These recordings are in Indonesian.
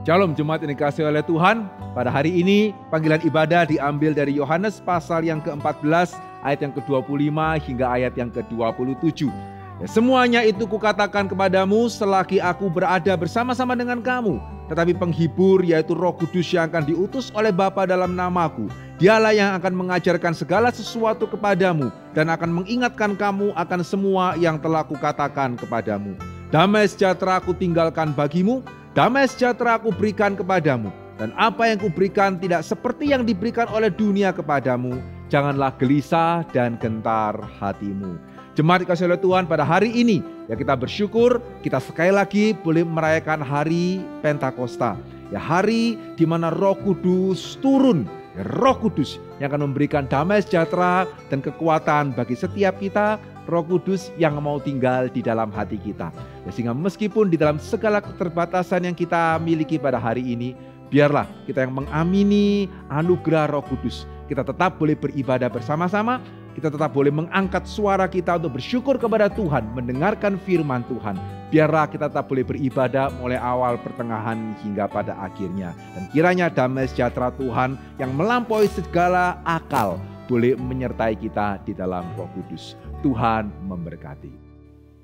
Shalom jemaat yang dikasihi oleh Tuhan. Pada hari ini panggilan ibadah diambil dari Yohanes pasal yang ke-14 ayat yang ke-25 hingga ayat yang ke-27. Ya, semuanya itu kukatakan kepadamu selagi aku berada bersama-sama dengan kamu. Tetapi penghibur yaitu Roh Kudus yang akan diutus oleh Bapa dalam namaku. Dialah yang akan mengajarkan segala sesuatu kepadamu dan akan mengingatkan kamu akan semua yang telah kukatakan kepadamu. Damai sejahtera aku tinggalkan bagimu, damai sejahtera aku berikan kepadamu. Dan apa yang kuberikan tidak seperti yang diberikan oleh dunia kepadamu. Janganlah gelisah dan gentar hatimu. Jemaat dikasihi oleh Tuhan, pada hari ini ya kita bersyukur kita sekali lagi boleh merayakan hari Pentakosta. Ya, hari di mana Roh Kudus turun. Ya, Roh Kudus yang akan memberikan damai sejahtera dan kekuatan bagi setiap kita. Roh Kudus yang mau tinggal di dalam hati kita. Ya, sehingga meskipun di dalam segala keterbatasan yang kita miliki pada hari ini, biarlah kita yang mengamini anugerah Roh Kudus. Kita tetap boleh beribadah bersama-sama. Kita tetap boleh mengangkat suara kita untuk bersyukur kepada Tuhan, mendengarkan firman Tuhan. Biarlah kita tetap boleh beribadah mulai awal, pertengahan, hingga pada akhirnya. Dan kiranya damai sejahtera Tuhan yang melampaui segala akal boleh menyertai kita di dalam Roh Kudus. Tuhan memberkati.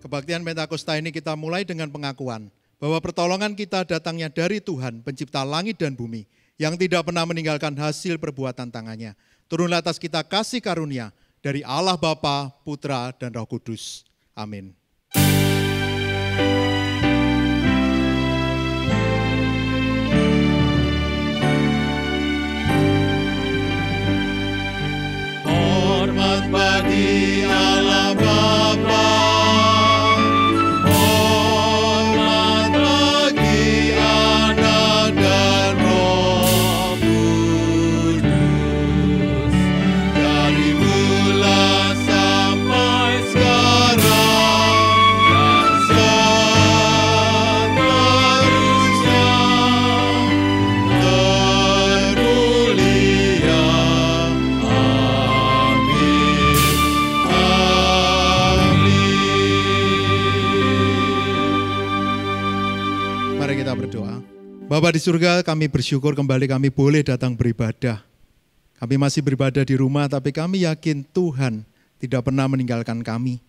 Kebaktian Pentakosta ini kita mulai dengan pengakuan bahwa pertolongan kita datangnya dari Tuhan, pencipta langit dan bumi, yang tidak pernah meninggalkan hasil perbuatan tangannya. Turunlah atas kita kasih karunia dari Allah Bapa, Putra, dan Roh Kudus. Amin. Hormat bagi Allah Bapa, hormat bagi Anak dan Roh Kudus, dari mula sampai sekarang dan seterusnya, termulia. Mari kita berdoa. Bapa di surga, kami bersyukur kembali kami boleh datang beribadah. Kami masih beribadah di rumah, tapi kami yakin Tuhan tidak pernah meninggalkan kami.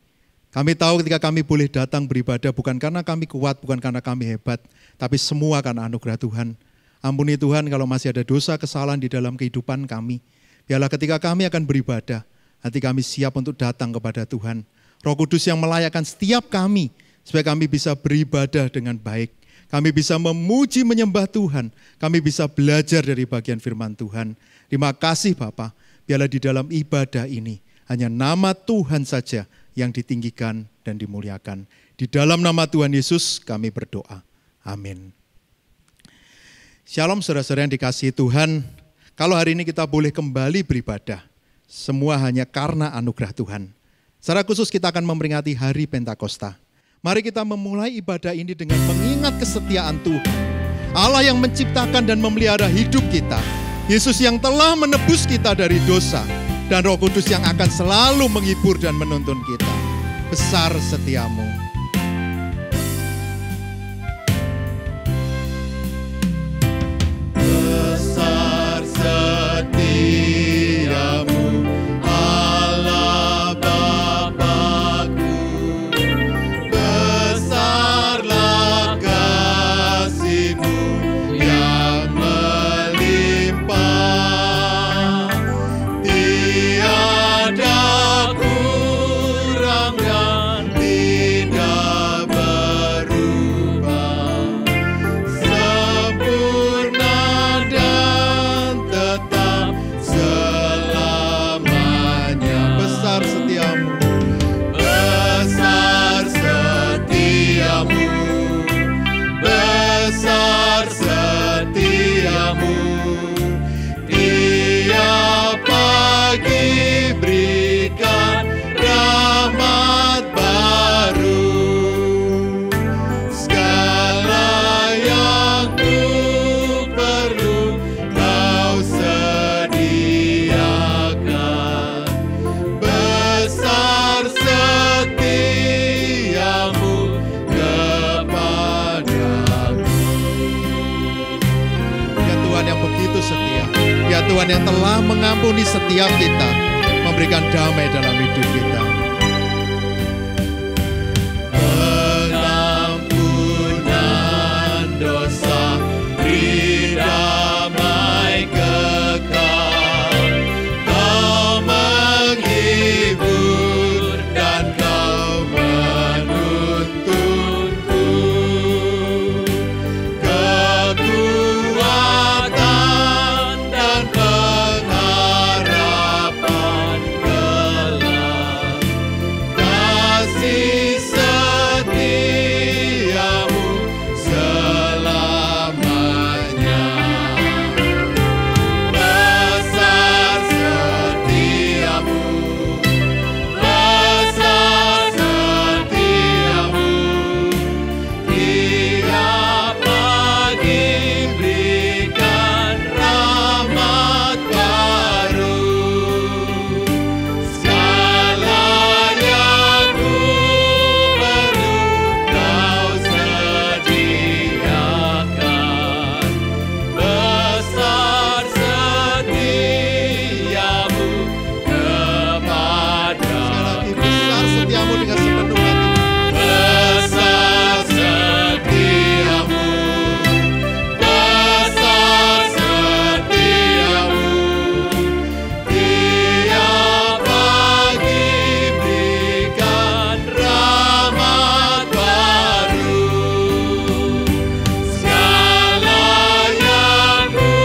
Kami tahu ketika kami boleh datang beribadah bukan karena kami kuat, bukan karena kami hebat, tapi semua karena anugerah Tuhan. Ampuni Tuhan kalau masih ada dosa kesalahan di dalam kehidupan kami. Biarlah ketika kami akan beribadah, hati kami siap untuk datang kepada Tuhan. Roh Kudus yang melayakkan setiap kami, supaya kami bisa beribadah dengan baik. Kami bisa memuji menyembah Tuhan. Kami bisa belajar dari bagian firman Tuhan. Terima kasih Bapa. Biarlah di dalam ibadah ini hanya nama Tuhan saja yang ditinggikan dan dimuliakan. Di dalam nama Tuhan Yesus kami berdoa. Amin. Shalom saudara-saudara yang dikasihi Tuhan. Kalau hari ini kita boleh kembali beribadah, semua hanya karena anugerah Tuhan. Secara khusus kita akan memperingati hari Pentakosta. Mari kita memulai ibadah ini dengan mengingat kesetiaan Tuhan. Allah yang menciptakan dan memelihara hidup kita. Yesus yang telah menebus kita dari dosa. Dan Roh Kudus yang akan selalu menghibur dan menuntun kita. Besar setiamu. Besar setiamu. Tiada kurang dan tidak Tuhan yang telah mengampuni setiap kita, memberikan damai dalam hidup kita. Pengampunan dosa, damai kekal, Kau menghibur dan Kau menuntunku. Kekuatan dan pengharapan gelap, kasih setiamu selamanya. Besar setiamu, besar setiamu, tiap pagi berikan rahmat baru. Segala yang ku perlu Kau sediakan. Besar setiamu kepadaku. Besar setiamu dengan sepenuh hati. Besar setiamu, besar setiamu, tiap pagi berikan rahmat baru. Segala yang ku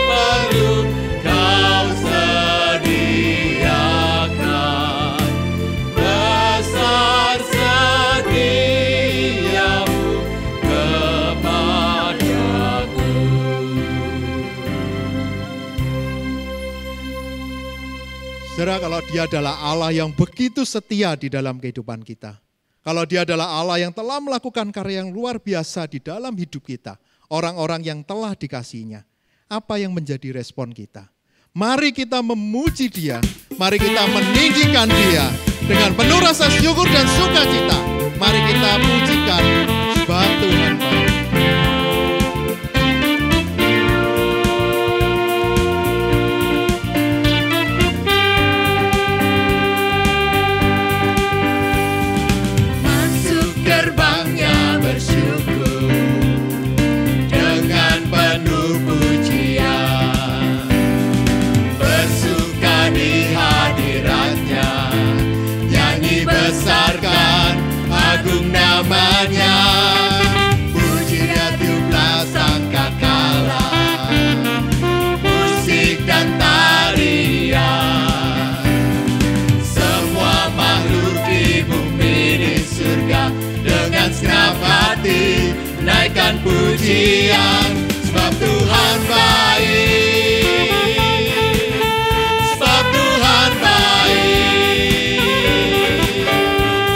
perlu Kau sediakan. Besar setiamu kepadaku. Saudara, kalau Dia adalah Allah yang begitu setia di dalam kehidupan kita, kalau Dia adalah Allah yang telah melakukan karya yang luar biasa di dalam hidup kita, orang-orang yang telah dikasihinya, apa yang menjadi respon kita? Mari kita memuji Dia, mari kita meninggikan Dia dengan penuh rasa syukur dan sukacita. Mari kita pujikan sebab Tuhan baik. Masuk gerbangnya bersyukur dengan penuh pujian, bersuka di hadiratnya, nyanyi besarkan agung namanya. Puji Dia tiuplah sangkakala, musik dan tarian. Semua makhluk di bumi di surga dengan senang hati naikkan pujian, sebab Tuhan baik, sebab Tuhan baik,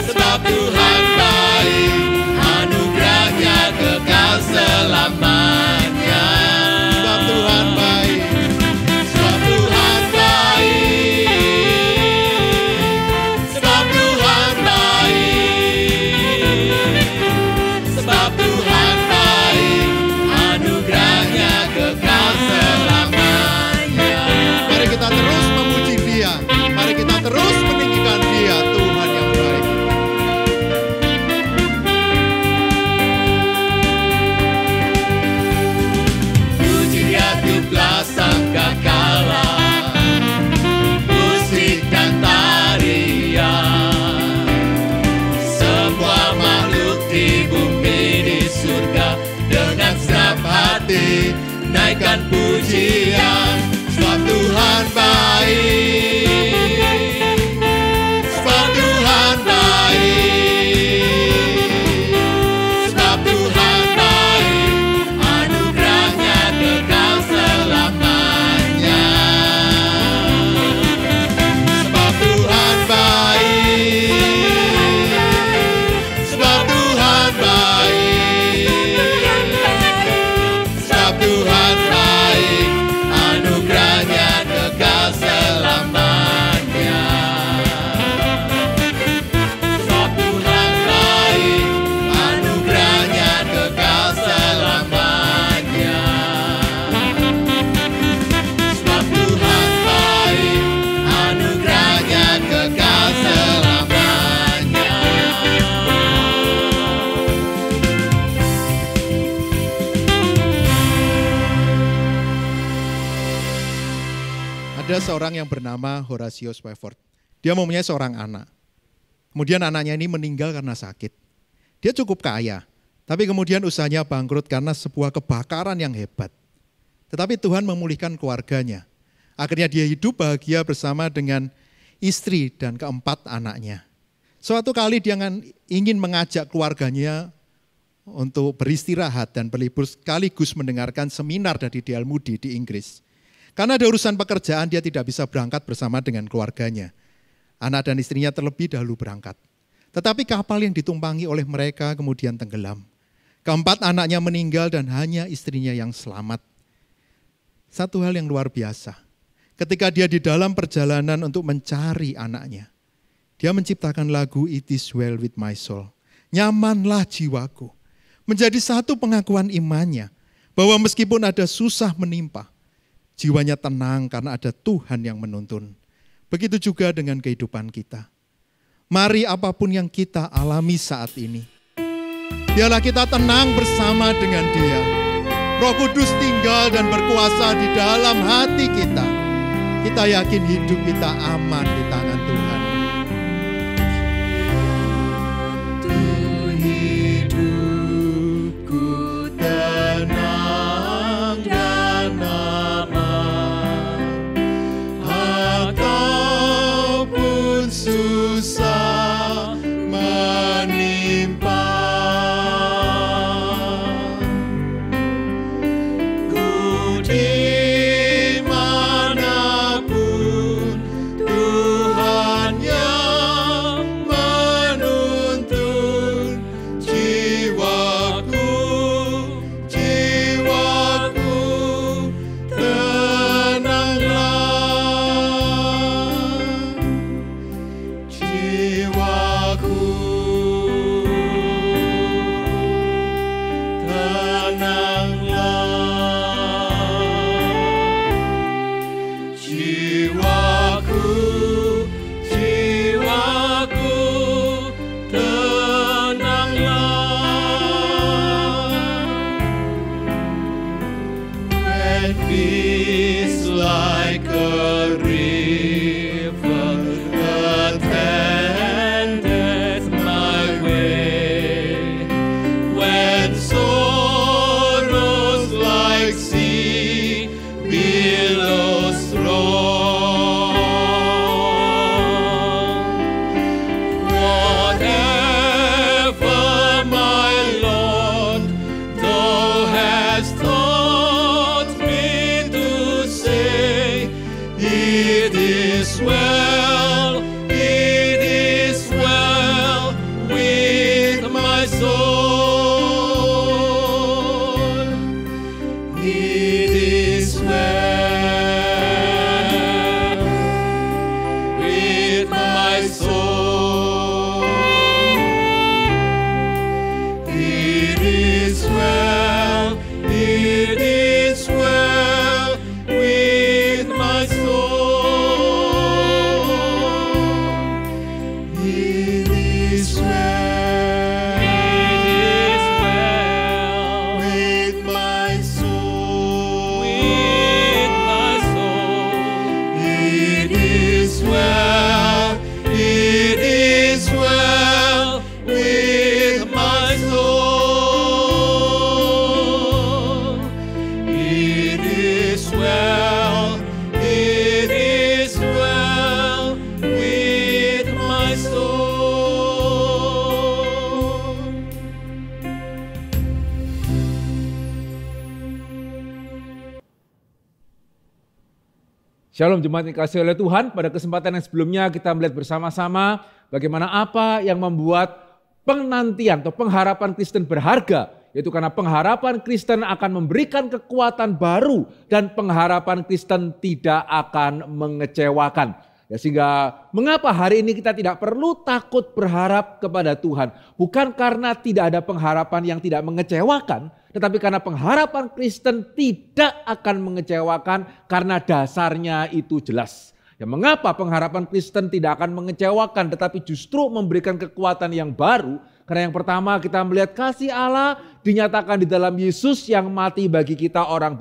sebab Tuhan baik, anugerahnya kekal selamanya. Sebab Tuhan baik, sebab Tuhan baik, sebab Tuhan baik, sebab Tuhan baik, anugerahnya kekal selamanya. Mari kita terus memuji Dia, mari kita terus meninggikan Dia, Tuhan yang baik. Puji Dia tiuplah sangkakala, musik dan tarian. Semua makhluk di bumi di surga dengan senang hati naikkan pujian, sebab Tuhan baik, sebab Tuhan baik, sebab Tuhan baik, anugerahnya kekal selamanya. Sebab Tuhan baik, sebab Tuhan baik, sebab Tuhan baik, anugerahnya kekal selamanya. Ada seorang yang bernama Horatio Spafford. Dia mempunyai seorang anak. Kemudian anaknya ini meninggal karena sakit. Dia cukup kaya, tapi kemudian usahanya bangkrut karena sebuah kebakaran yang hebat. Tetapi Tuhan memulihkan keluarganya. Akhirnya dia hidup bahagia bersama dengan istri dan keempat anaknya. Suatu kali dia ingin mengajak keluarganya untuk beristirahat dan berlibur sekaligus mendengarkan seminar dari D.L. Moody di Inggris. Karena ada urusan pekerjaan dia tidak bisa berangkat bersama dengan keluarganya. Anak dan istrinya terlebih dahulu berangkat. Tetapi kapal yang ditumpangi oleh mereka kemudian tenggelam. Keempat anaknya meninggal dan hanya istrinya yang selamat. Satu hal yang luar biasa. Ketika dia di dalam perjalanan untuk mencari anaknya, dia menciptakan lagu It Is Well With My Soul. Nyamanlah jiwaku. Menjadi satu pengakuan imannya bahwa meskipun ada susah menimpa, jiwanya tenang karena ada Tuhan yang menuntun. Begitu juga dengan kehidupan kita. Mari apapun yang kita alami saat ini, biarlah kita tenang bersama dengan Dia. Roh Kudus tinggal dan berkuasa di dalam hati kita. Kita yakin hidup kita aman di tangan Tuhan. Hidupku tenang dan aman, ataupun susah menimpa. Shalom jemaat yang dikasihi oleh Tuhan, pada kesempatan yang sebelumnya kita melihat bersama-sama bagaimana apa yang membuat penantian atau pengharapan Kristen berharga. Yaitu karena pengharapan Kristen akan memberikan kekuatan baru dan pengharapan Kristen tidak akan mengecewakan. Ya, sehingga mengapa hari ini kita tidak perlu takut berharap kepada Tuhan. Bukan karena tidak ada pengharapan yang tidak mengecewakan, tetapi karena pengharapan Kristen tidak akan mengecewakan karena dasarnya itu jelas. Ya, mengapa pengharapan Kristen tidak akan mengecewakan tetapi justru memberikan kekuatan yang baru? Karena yang pertama kita melihat kasih Allah dinyatakan di dalam Yesus yang mati bagi kita orang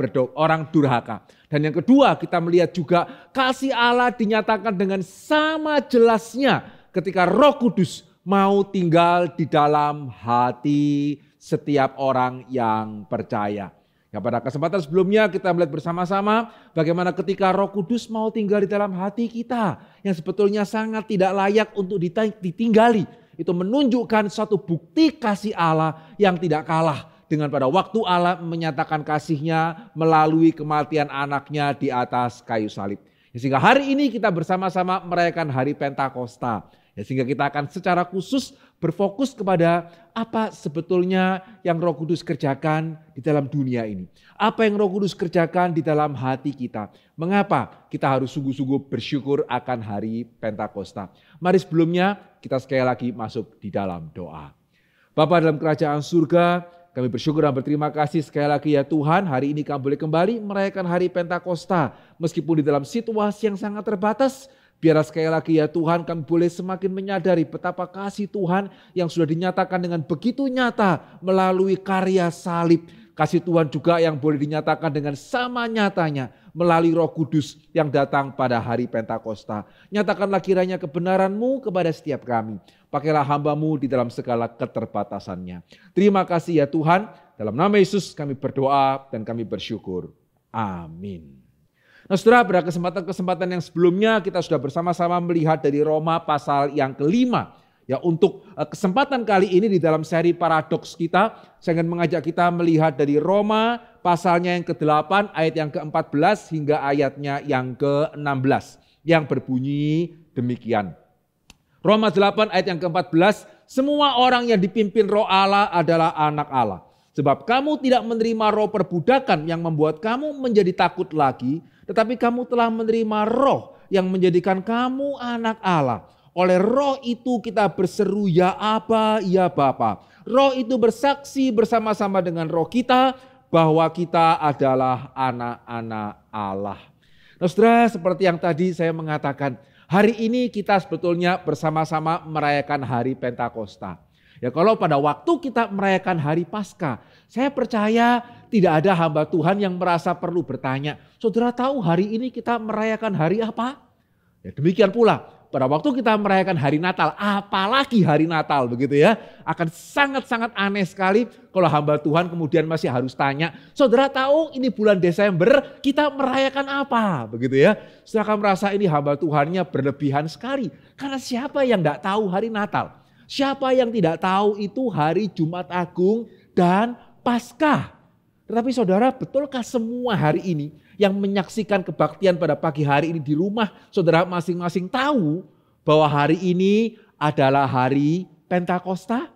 durhaka. Dan yang kedua kita melihat juga kasih Allah dinyatakan dengan sama jelasnya ketika Roh Kudus mau tinggal di dalam hati setiap orang yang percaya. Ya, pada kesempatan sebelumnya kita melihat bersama-sama bagaimana ketika Roh Kudus mau tinggal di dalam hati kita yang sebetulnya sangat tidak layak untuk ditinggali. Itu menunjukkan suatu bukti kasih Allah yang tidak kalah dengan pada waktu Allah menyatakan kasih-Nya melalui kematian anaknya di atas kayu salib. Sehingga hari ini kita bersama-sama merayakan hari Pentakosta. Sehingga kita akan secara khusus berfokus kepada apa sebetulnya yang Roh Kudus kerjakan di dalam dunia ini. Apa yang Roh Kudus kerjakan di dalam hati kita. Mengapa kita harus sungguh-sungguh bersyukur akan hari Pentakosta. Mari sebelumnya kita sekali lagi masuk di dalam doa. Bapa dalam kerajaan surga, kami bersyukur dan berterima kasih sekali lagi ya Tuhan, hari ini kami boleh kembali merayakan hari Pentakosta. Meskipun di dalam situasi yang sangat terbatas, biar sekali lagi ya Tuhan kami boleh semakin menyadari betapa kasih Tuhan yang sudah dinyatakan dengan begitu nyata melalui karya salib. Kasih Tuhan juga yang boleh dinyatakan dengan sama nyatanya melalui Roh Kudus yang datang pada hari Pentakosta. Nyatakanlah kiranya kebenaran-Mu kepada setiap kami. Pakailah hamba-Mu di dalam segala keterbatasannya. Terima kasih ya Tuhan. Dalam nama Yesus kami berdoa dan kami bersyukur. Amin. Nah saudara, pada kesempatan-kesempatan yang sebelumnya kita sudah bersama-sama melihat dari Roma pasal yang ke-5. Ya, untuk kesempatan kali ini di dalam seri paradoks kita, saya ingin mengajak kita melihat dari Roma pasalnya yang ke-8 ayat yang ke-14 hingga ayatnya yang ke-16 yang berbunyi demikian. Roma 8 ayat yang ke-14, semua orang yang dipimpin Roh Allah adalah anak Allah. Sebab kamu tidak menerima roh perbudakan yang membuat kamu menjadi takut lagi, tetapi kamu telah menerima roh yang menjadikan kamu anak Allah. Oleh roh itu kita berseru ya Aba, ya Bapa. Roh itu bersaksi bersama-sama dengan roh kita bahwa kita adalah anak-anak Allah. Nah saudara, seperti yang tadi saya mengatakan, hari ini kita sebetulnya bersama-sama merayakan hari Pentakosta. Ya kalau pada waktu kita merayakan hari Paskah, saya percaya tidak ada hamba Tuhan yang merasa perlu bertanya, saudara tahu hari ini kita merayakan hari apa? Ya demikian pula. Pada waktu kita merayakan hari Natal, apalagi hari Natal begitu ya, akan sangat-sangat aneh sekali kalau hamba Tuhan kemudian masih harus tanya, saudara tahu ini bulan Desember kita merayakan apa? Begitu ya, saudara akan merasa ini hamba Tuhannya berlebihan sekali. Karena siapa yang tidak tahu hari Natal? Siapa yang tidak tahu itu hari Jumat Agung dan Paskah? Tetapi saudara, betulkah semua hari ini yang menyaksikan kebaktian pada pagi hari ini di rumah, saudara masing-masing tahu bahwa hari ini adalah hari Pentakosta?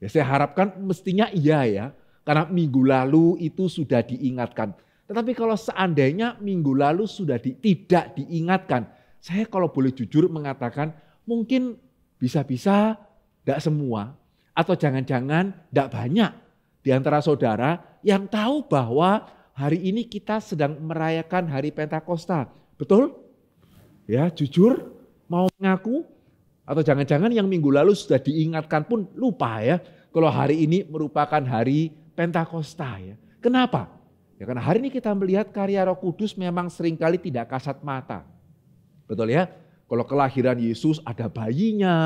Ya, saya harapkan mestinya iya ya, karena minggu lalu itu sudah diingatkan. Tetapi kalau seandainya minggu lalu sudah tidak diingatkan, saya kalau boleh jujur mengatakan mungkin bisa-bisa tidak semua, atau jangan-jangan tidak banyak di antara saudara yang tahu bahwa hari ini kita sedang merayakan hari Pentakosta. Betul? Ya, jujur mau mengaku? Atau jangan-jangan yang minggu lalu sudah diingatkan pun lupa ya. Kalau hari ini merupakan hari Pentakosta ya. Kenapa? Ya karena hari ini kita melihat karya Roh Kudus memang seringkali tidak kasat mata. Betul ya? Kalau kelahiran Yesus ada bayinya,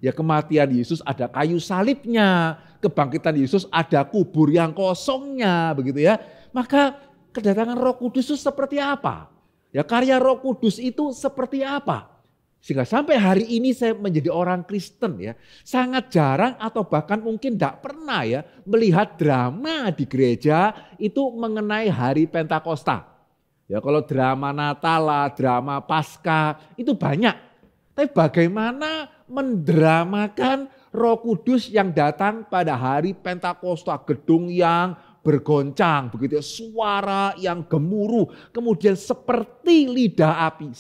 ya kematian Yesus ada kayu salibnya, kebangkitan Yesus ada kubur yang kosongnya, begitu ya. Maka kedatangan Roh Kudus itu seperti apa? Ya karya Roh Kudus itu seperti apa? Sehingga sampai hari ini saya menjadi orang Kristen ya, sangat jarang atau bahkan mungkin tidak pernah ya melihat drama di gereja itu mengenai hari Pentakosta. Ya kalau drama Natal, drama Paskah itu banyak. Tapi bagaimana mendramakan Roh Kudus yang datang pada hari Pentakosta, gedung yang bergoncang, begitu ya, suara yang gemuruh, kemudian seperti lidah api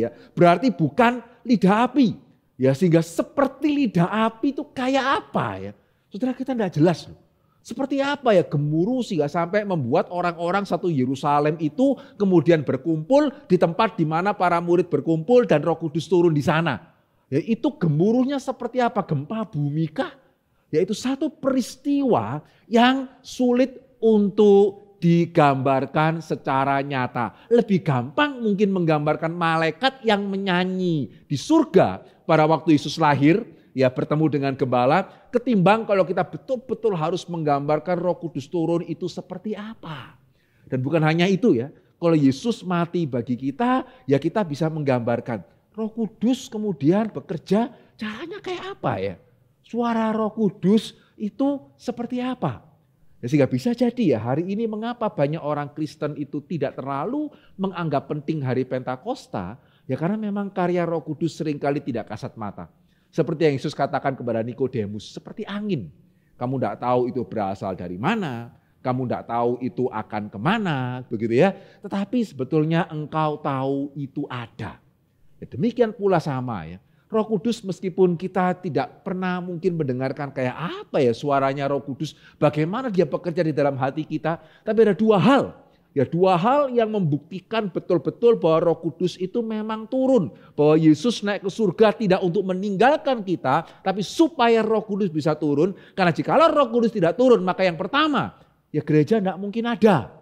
ya, berarti bukan lidah api, ya sehingga seperti lidah api itu kayak apa ya, saudara kita tidak jelas, seperti apa ya gemuruh sehingga sampai membuat orang-orang satu Yerusalem itu kemudian berkumpul di tempat di mana para murid berkumpul dan Roh Kudus turun di sana. Ya, itu gemuruhnya seperti apa? Gempa bumi kah? Yaitu satu peristiwa yang sulit untuk digambarkan secara nyata. Lebih gampang mungkin menggambarkan malaikat yang menyanyi di surga pada waktu Yesus lahir, ya bertemu dengan gembala, ketimbang kalau kita betul-betul harus menggambarkan Roh Kudus turun itu seperti apa. Dan bukan hanya itu ya, kalau Yesus mati bagi kita, ya kita bisa menggambarkan Roh Kudus kemudian bekerja, caranya kayak apa ya? Suara Roh Kudus itu seperti apa? Ya, sehingga bisa jadi ya hari ini mengapa banyak orang Kristen itu tidak terlalu menganggap penting hari Pentakosta, ya karena memang karya Roh Kudus seringkali tidak kasat mata. Seperti yang Yesus katakan kepada Nikodemus, seperti angin. Kamu tidak tahu itu berasal dari mana, kamu tidak tahu itu akan kemana, begitu ya. Tetapi sebetulnya engkau tahu itu ada. Ya, demikian pula sama ya. Roh Kudus meskipun kita tidak pernah mungkin mendengarkan kayak apa ya suaranya Roh Kudus, bagaimana dia bekerja di dalam hati kita, tapi ada dua hal. Ya, dua hal yang membuktikan betul-betul bahwa Roh Kudus itu memang turun. Bahwa Yesus naik ke surga tidak untuk meninggalkan kita, tapi supaya Roh Kudus bisa turun. Karena jikalau Roh Kudus tidak turun, maka yang pertama, ya gereja tidak mungkin ada.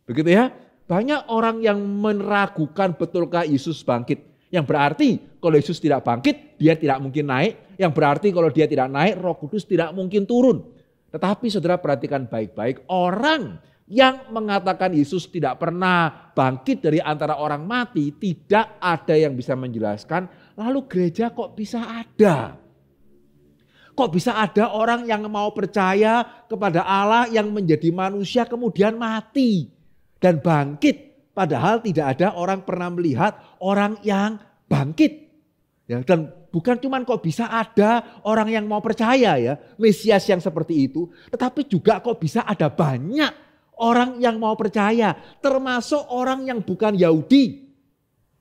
Begitu ya. Banyak orang yang meragukan betulkah Yesus bangkit. Yang berarti kalau Yesus tidak bangkit, dia tidak mungkin naik. Yang berarti kalau dia tidak naik, Roh Kudus tidak mungkin turun. Tetapi saudara perhatikan baik-baik, orang yang mengatakan Yesus tidak pernah bangkit dari antara orang mati, tidak ada yang bisa menjelaskan, lalu gereja kok bisa ada? Kok bisa ada orang yang mau percaya kepada Allah yang menjadi manusia kemudian mati dan bangkit? Padahal tidak ada orang pernah melihat orang yang bangkit. Ya, dan bukan cuman kok bisa ada orang yang mau percaya ya, Mesias yang seperti itu. Tetapi juga kok bisa ada banyak orang yang mau percaya. Termasuk orang yang bukan Yahudi.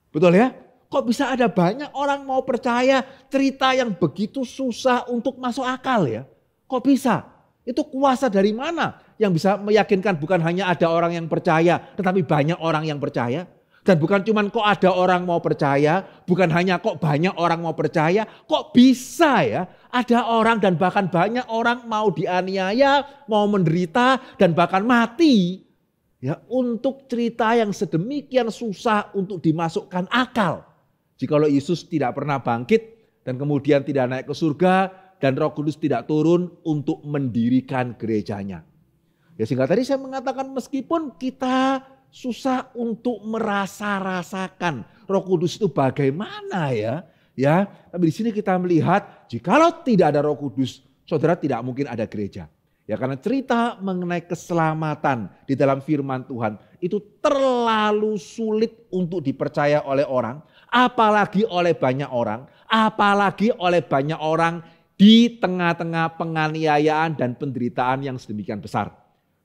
Betul ya? Kok bisa ada banyak orang mau percaya cerita yang begitu susah untuk masuk akal ya? Kok bisa? Itu kuasa dari mana yang bisa meyakinkan bukan hanya ada orang yang percaya, tetapi banyak orang yang percaya. Dan bukan cuma kok ada orang mau percaya, bukan hanya kok banyak orang mau percaya, kok bisa ya ada orang dan bahkan banyak orang mau dianiaya, mau menderita dan bahkan mati. Ya, untuk cerita yang sedemikian susah untuk dimasukkan akal. Jikalau Yesus tidak pernah bangkit dan kemudian tidak naik ke surga, dan Roh Kudus tidak turun untuk mendirikan gerejanya. Ya, sehingga tadi saya mengatakan meskipun kita susah untuk merasa-rasakan Roh Kudus itu bagaimana ya. Ya, tapi di sini kita melihat jikalau tidak ada Roh Kudus, saudara tidak mungkin ada gereja. Ya, karena cerita mengenai keselamatan di dalam firman Tuhan itu terlalu sulit untuk dipercaya oleh orang, apalagi oleh banyak orang, apalagi oleh banyak orang di tengah-tengah penganiayaan dan penderitaan yang sedemikian besar.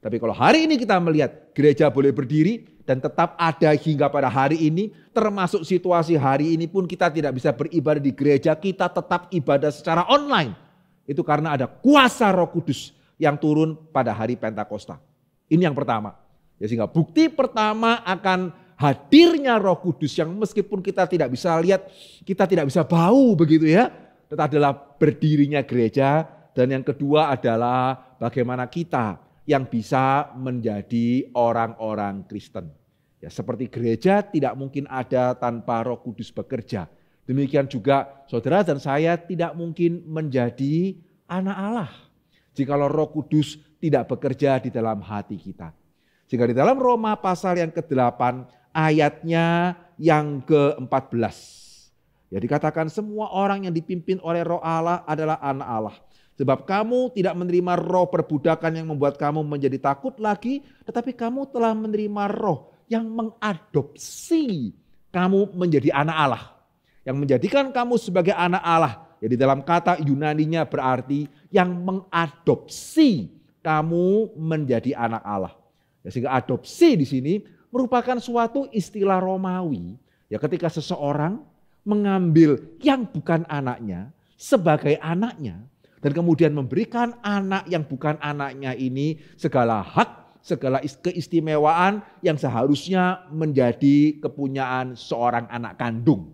Tapi kalau hari ini kita melihat gereja boleh berdiri dan tetap ada hingga pada hari ini, termasuk situasi hari ini pun kita tidak bisa beribadah di gereja, kita tetap ibadah secara online. Itu karena ada kuasa Roh Kudus yang turun pada hari Pentakosta. Ini yang pertama. Ya, sehingga bukti pertama akan hadirnya Roh Kudus yang meskipun kita tidak bisa lihat, kita tidak bisa bau begitu ya. Itu adalah berdirinya gereja, dan yang kedua adalah bagaimana kita yang bisa menjadi orang-orang Kristen. Ya, seperti gereja tidak mungkin ada tanpa Roh Kudus bekerja. Demikian juga saudara dan saya tidak mungkin menjadi anak Allah jikalau Roh Kudus tidak bekerja di dalam hati kita. Sehingga di dalam Roma pasal yang ke-8 ayatnya yang ke-14. Ya, dikatakan semua orang yang dipimpin oleh Roh Allah adalah anak Allah. Sebab kamu tidak menerima roh perbudakan yang membuat kamu menjadi takut lagi, tetapi kamu telah menerima roh yang mengadopsi kamu menjadi anak Allah. Yang menjadikan kamu sebagai anak Allah. Ya, di dalam kata Yunaninya berarti yang mengadopsi kamu menjadi anak Allah. Ya, sehingga adopsi di sini merupakan suatu istilah Romawi. Ya, ketika seseorang mengambil yang bukan anaknya sebagai anaknya dan kemudian memberikan anak yang bukan anaknya ini segala hak, segala keistimewaan yang seharusnya menjadi kepunyaan seorang anak kandung.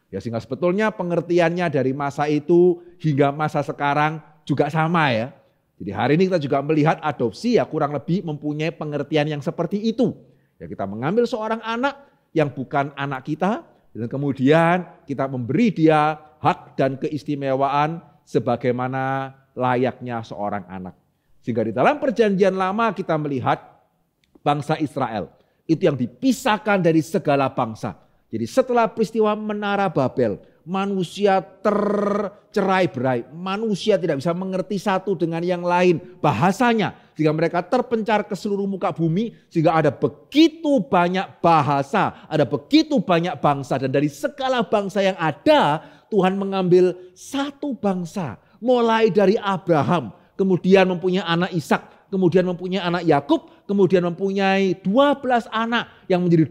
Ya sehingga sebetulnya pengertiannya dari masa itu hingga masa sekarang juga sama ya. Jadi hari ini kita juga melihat adopsi ya kurang lebih mempunyai pengertian yang seperti itu. Ya kita mengambil seorang anak yang bukan anak kita dan kemudian kita memberi dia hak dan keistimewaan sebagaimana layaknya seorang anak. Sehingga di dalam perjanjian lama kita melihat bangsa Israel itu yang dipisahkan dari segala bangsa. Jadi setelah peristiwa Menara Babel, manusia tercerai-berai, manusia tidak bisa mengerti satu dengan yang lain bahasanya, sehingga mereka terpencar ke seluruh muka bumi, sehingga ada begitu banyak bahasa, ada begitu banyak bangsa, dan dari segala bangsa yang ada, Tuhan mengambil satu bangsa, mulai dari Abraham, kemudian mempunyai anak Ishak, kemudian mempunyai anak Yakub, kemudian mempunyai 12 anak yang menjadi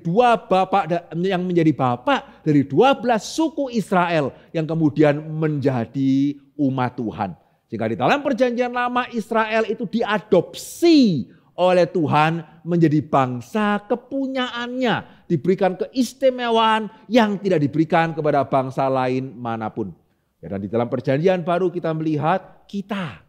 yang menjadi bapak dari 12 suku Israel yang kemudian menjadi umat Tuhan. Sehingga di dalam perjanjian lama Israel itu diadopsi oleh Tuhan menjadi bangsa kepunyaannya, diberikan keistimewaan yang tidak diberikan kepada bangsa lain manapun. Ya, dan di dalam perjanjian baru kita melihat kita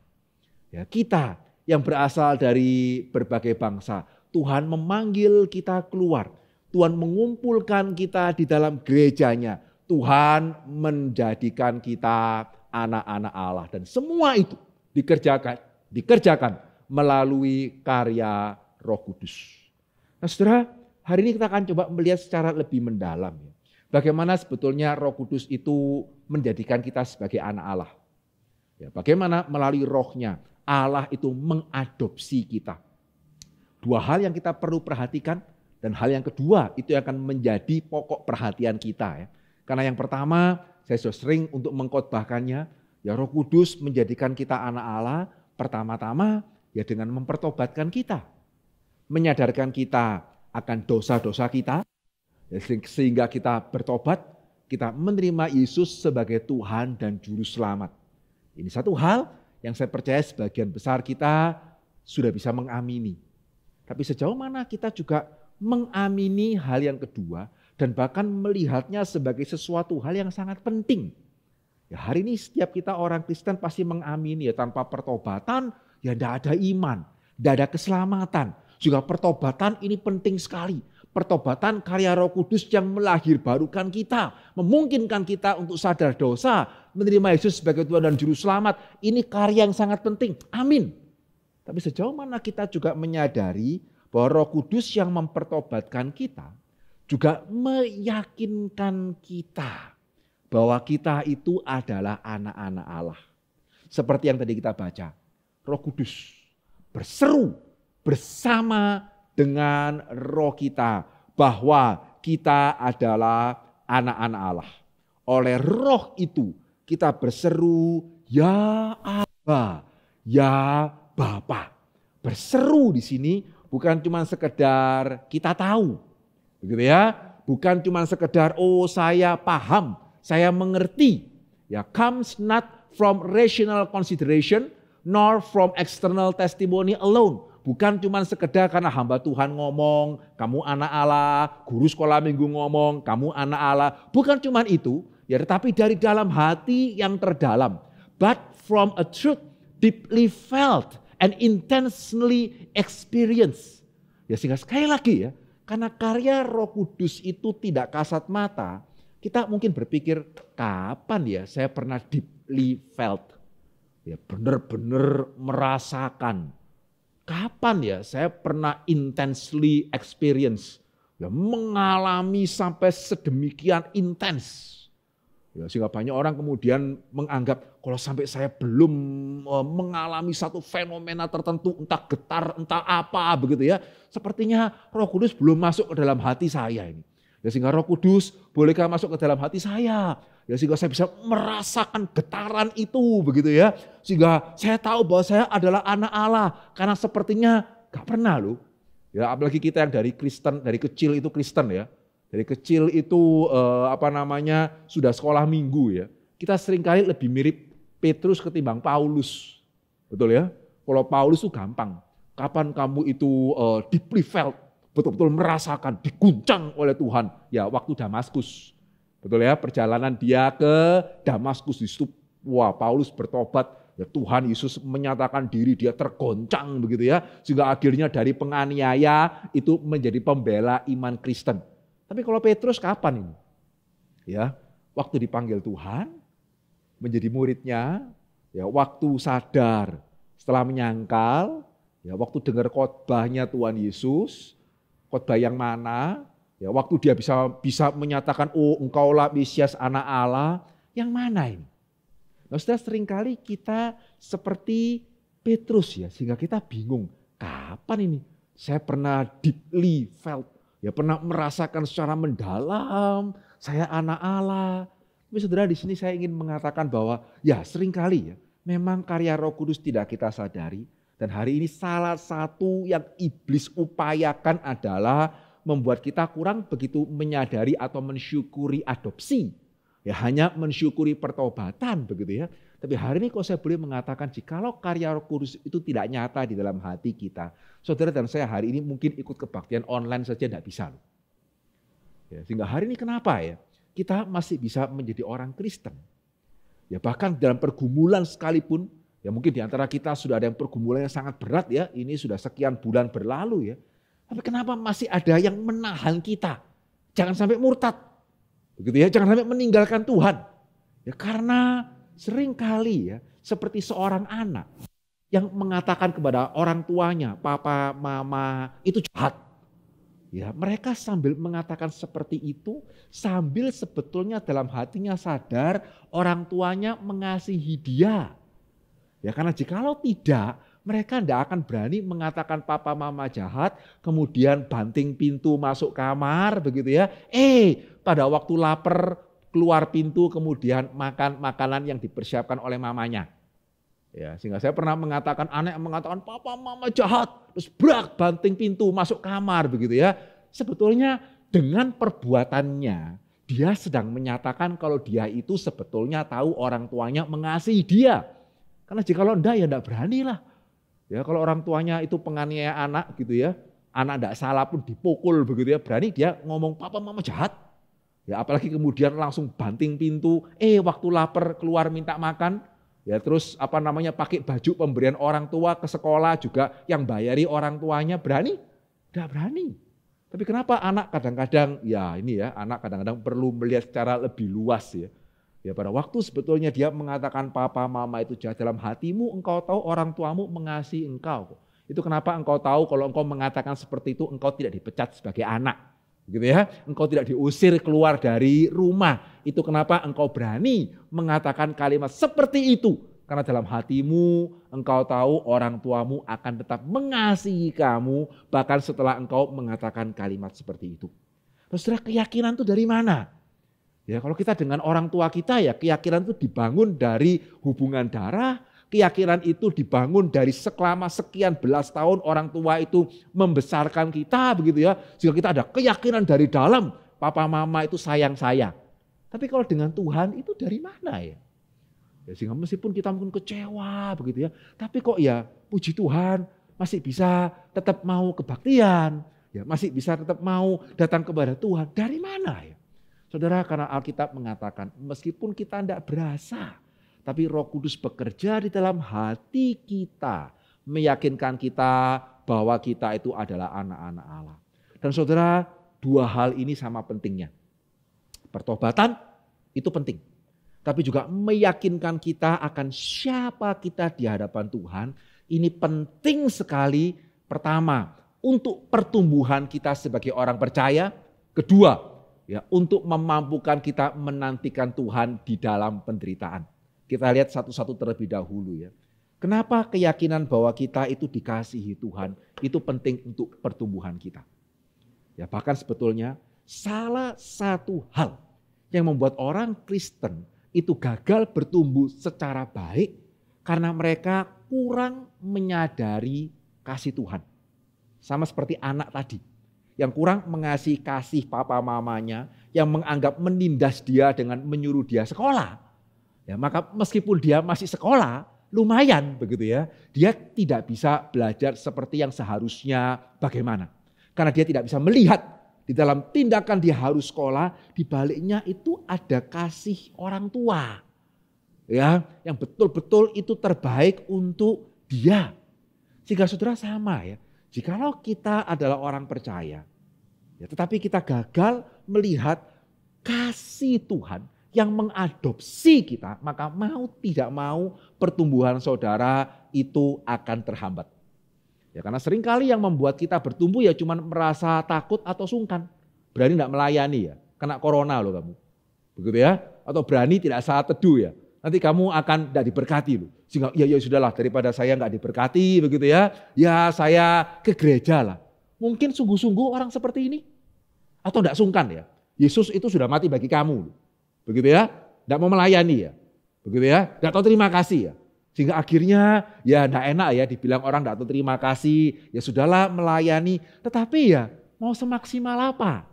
yang berasal dari berbagai bangsa. Tuhan memanggil kita keluar. Tuhan mengumpulkan kita di dalam gerejanya. Tuhan menjadikan kita anak-anak Allah. Dan semua itu dikerjakan melalui karya Roh Kudus. Nah saudara, hari ini kita akan coba melihat secara lebih mendalam. Bagaimana sebetulnya Roh Kudus itu menjadikan kita sebagai anak Allah. Ya, bagaimana melalui rohnya Allah itu mengadopsi kita. Dua hal yang kita perlu perhatikan dan hal yang kedua itu akan menjadi pokok perhatian kita ya. Karena yang pertama saya sudah sering untuk mengkhotbahkannya, ya Roh Kudus menjadikan kita anak Allah pertama-tama ya dengan mempertobatkan kita. Menyadarkan kita akan dosa-dosa kita ya, sehingga kita bertobat, kita menerima Yesus sebagai Tuhan dan Juru Selamat. Ini satu hal yang saya percaya sebagian besar kita sudah bisa mengamini. Tapi sejauh mana kita juga mengamini hal yang kedua dan bahkan melihatnya sebagai sesuatu hal yang sangat penting. Ya hari ini setiap kita orang Kristen pasti mengamini ya tanpa pertobatan ya tidak ada iman, tidak ada keselamatan. Juga pertobatan ini penting sekali. Pertobatan karya Roh Kudus yang melahirbarukan kita, memungkinkan kita untuk sadar dosa, menerima Yesus sebagai Tuhan dan Juru Selamat. Ini karya yang sangat penting. Amin. Tapi sejauh mana kita juga menyadari bahwa Roh Kudus yang mempertobatkan kita juga meyakinkan kita bahwa kita itu adalah anak-anak Allah. Seperti yang tadi kita baca, Roh Kudus berseru bersama dengan roh kita bahwa kita adalah anak-anak Allah. Oleh roh itu kita berseru, ya Aba, ya Bapa. Berseru di sini bukan cuma sekedar kita tahu. Begitu ya, bukan cuma sekedar oh saya paham, saya mengerti. Ya, comes not from rational consideration nor from external testimony alone. Bukan cuma sekedar karena hamba Tuhan ngomong, kamu anak Allah, guru sekolah minggu ngomong, kamu anak Allah. Bukan cuma itu, ya tetapi dari dalam hati yang terdalam. But from a truth deeply felt and intensely experienced. Ya sehingga sekali lagi ya, karena karya Roh Kudus itu tidak kasat mata, kita mungkin berpikir, kapan ya saya pernah deeply felt? Ya benar-benar merasakan. Kapan ya saya pernah intensely experience, ya mengalami sampai sedemikian intens. Ya, sehingga banyak orang kemudian menganggap kalau sampai saya belum mengalami satu fenomena tertentu, entah getar, entah apa begitu ya. Sepertinya Roh Kudus belum masuk ke dalam hati saya ini. Ya, sehingga Roh Kudus bolehkah masuk ke dalam hati saya? Ya, sehingga saya bisa merasakan getaran itu begitu ya. Sehingga saya tahu bahwa saya adalah anak Allah. Karena sepertinya gak pernah loh. Ya, apalagi kita yang dari Kristen, dari kecil itu Kristen ya. Dari kecil itu sudah sekolah minggu ya. Kita seringkali lebih mirip Petrus ketimbang Paulus. Betul ya? Kalau Paulus itu gampang. Kapan kamu itu deeply felt, betul-betul merasakan, diguncang oleh Tuhan. Ya waktu Damaskus. Betul ya, perjalanan dia ke Damaskus di situ, wah Paulus bertobat, ya Tuhan Yesus menyatakan diri, dia tergoncang begitu ya, sehingga akhirnya dari penganiaya itu menjadi pembela iman Kristen. Tapi kalau Petrus kapan ini? Ya, waktu dipanggil Tuhan, menjadi muridnya, ya waktu sadar, setelah menyangkal, ya waktu dengar khotbahnya Tuhan Yesus, khotbah yang mana? Ya, waktu dia bisa menyatakan, oh engkaulah Mesias anak Allah, yang mana ini? Nah, saudara, seringkali kita seperti Petrus ya, sehingga kita bingung, kapan ini? Saya pernah deeply felt, ya pernah merasakan secara mendalam, saya anak Allah. Tapi saudara, di sini saya ingin mengatakan bahwa ya seringkali ya, memang karya Roh Kudus tidak kita sadari. Dan hari ini salah satu yang iblis upayakan adalah membuat kita kurang begitu menyadari atau mensyukuri adopsi. Ya hanya mensyukuri pertobatan begitu ya. Tapi hari ini kok saya boleh mengatakan jikalau karya Roh Kudus itu tidak nyata di dalam hati kita. Saudara dan saya hari ini mungkin ikut kebaktian online saja tidak bisa. Ya, sehingga hari ini kenapa ya? Kita masih bisa menjadi orang Kristen. Ya bahkan dalam pergumulan sekalipun, ya mungkin di antara kita sudah ada yang pergumulannya sangat berat ya. Ini sudah sekian bulan berlalu ya. Tapi kenapa masih ada yang menahan kita? Jangan sampai murtad. Begitu ya, jangan sampai meninggalkan Tuhan. Ya karena seringkali ya, seperti seorang anak yang mengatakan kepada orang tuanya, papa, mama, itu jahat. Ya, mereka sambil mengatakan seperti itu, sambil sebetulnya dalam hatinya sadar orang tuanya mengasihi dia. Ya karena jikalau tidak, mereka tidak akan berani mengatakan papa mama jahat, kemudian banting pintu masuk kamar begitu ya. Pada waktu lapar keluar pintu kemudian makan makanan yang dipersiapkan oleh mamanya. Ya, sehingga saya pernah mengatakan anak yang mengatakan papa mama jahat, terus brak banting pintu masuk kamar begitu ya. Sebetulnya dengan perbuatannya dia sedang menyatakan kalau dia itu sebetulnya tahu orang tuanya mengasihi dia. Karena jikalau enggak ya enggak beranilah. Ya kalau orang tuanya itu penganiaya anak gitu ya, anak enggak salah pun dipukul begitu ya, berani dia ngomong papa mama jahat. Ya apalagi kemudian langsung banting pintu, waktu lapar keluar minta makan, ya terus pakai baju pemberian orang tua ke sekolah juga yang bayari orang tuanya, berani? Enggak berani. Tapi kenapa anak kadang-kadang anak kadang-kadang perlu melihat secara lebih luas ya. Ya pada waktu sebetulnya dia mengatakan papa mama itu jahat, dalam hatimu engkau tahu orang tuamu mengasihi engkau. Itu kenapa engkau tahu kalau engkau mengatakan seperti itu engkau tidak dipecat sebagai anak. Gitu ya. Engkau tidak diusir keluar dari rumah. Itu kenapa engkau berani mengatakan kalimat seperti itu. Karena dalam hatimu engkau tahu orang tuamu akan tetap mengasihi kamu bahkan setelah engkau mengatakan kalimat seperti itu. Terus keyakinan itu dari mana? Ya kalau kita dengan orang tua kita ya keyakinan itu dibangun dari hubungan darah, keyakinan itu dibangun dari selama sekian belas tahun orang tua itu membesarkan kita begitu ya. Sehingga kita ada keyakinan dari dalam, papa mama itu sayang saya. Tapi kalau dengan Tuhan itu dari mana ya? Ya sehingga meskipun kita mungkin kecewa begitu ya, tapi kok ya puji Tuhan masih bisa tetap mau kebaktian, ya masih bisa tetap mau datang kepada Tuhan. Dari mana ya? Saudara, karena Alkitab mengatakan meskipun kita tidak berasa, tapi Roh Kudus bekerja di dalam hati kita, meyakinkan kita bahwa kita itu adalah anak-anak Allah. Dan saudara, dua hal ini sama pentingnya. Pertobatan itu penting, tapi juga meyakinkan kita akan siapa kita di hadapan Tuhan. Ini penting sekali. Pertama, untuk pertumbuhan kita sebagai orang percaya. Kedua, ya, untuk memampukan kita menantikan Tuhan di dalam penderitaan. Kita lihat satu-satu terlebih dahulu ya. Kenapa keyakinan bahwa kita itu dikasihi Tuhan itu penting untuk pertumbuhan kita. Ya bahkan sebetulnya salah satu hal yang membuat orang Kristen itu gagal bertumbuh secara baik karena mereka kurang menyadari kasih Tuhan. Sama seperti anak tadi. Yang kurang mengasihi kasih papa mamanya, yang menganggap menindas dia dengan menyuruh dia sekolah. Ya, maka meskipun dia masih sekolah, lumayan begitu ya. Dia tidak bisa belajar seperti yang seharusnya bagaimana. Karena dia tidak bisa melihat di dalam tindakan dia harus sekolah, di baliknya itu ada kasih orang tua. Ya, yang betul-betul itu terbaik untuk dia. Sehingga saudara sama ya, jikalau kita adalah orang percaya, ya, tetapi kita gagal melihat kasih Tuhan yang mengadopsi kita, maka mau tidak mau pertumbuhan saudara itu akan terhambat. Ya, karena seringkali yang membuat kita bertumbuh ya cuma merasa takut atau sungkan. Berani tidak melayani ya, kena corona loh kamu. Begitu ya, atau berani tidak saat teduh ya. Nanti kamu akan tidak diberkati loh. Sehingga ya sudahlah daripada saya nggak diberkati begitu ya. Ya saya ke gereja lah. Mungkin sungguh-sungguh orang seperti ini. Atau tidak sungkan ya. Yesus itu sudah mati bagi kamu. Begitu ya. Tidak mau melayani ya. Begitu ya. Tidak tahu terima kasih ya. Sehingga akhirnya ya tidak enak ya dibilang orang tidak tahu terima kasih. Ya sudahlah melayani. Tetapi ya mau semaksimal apa?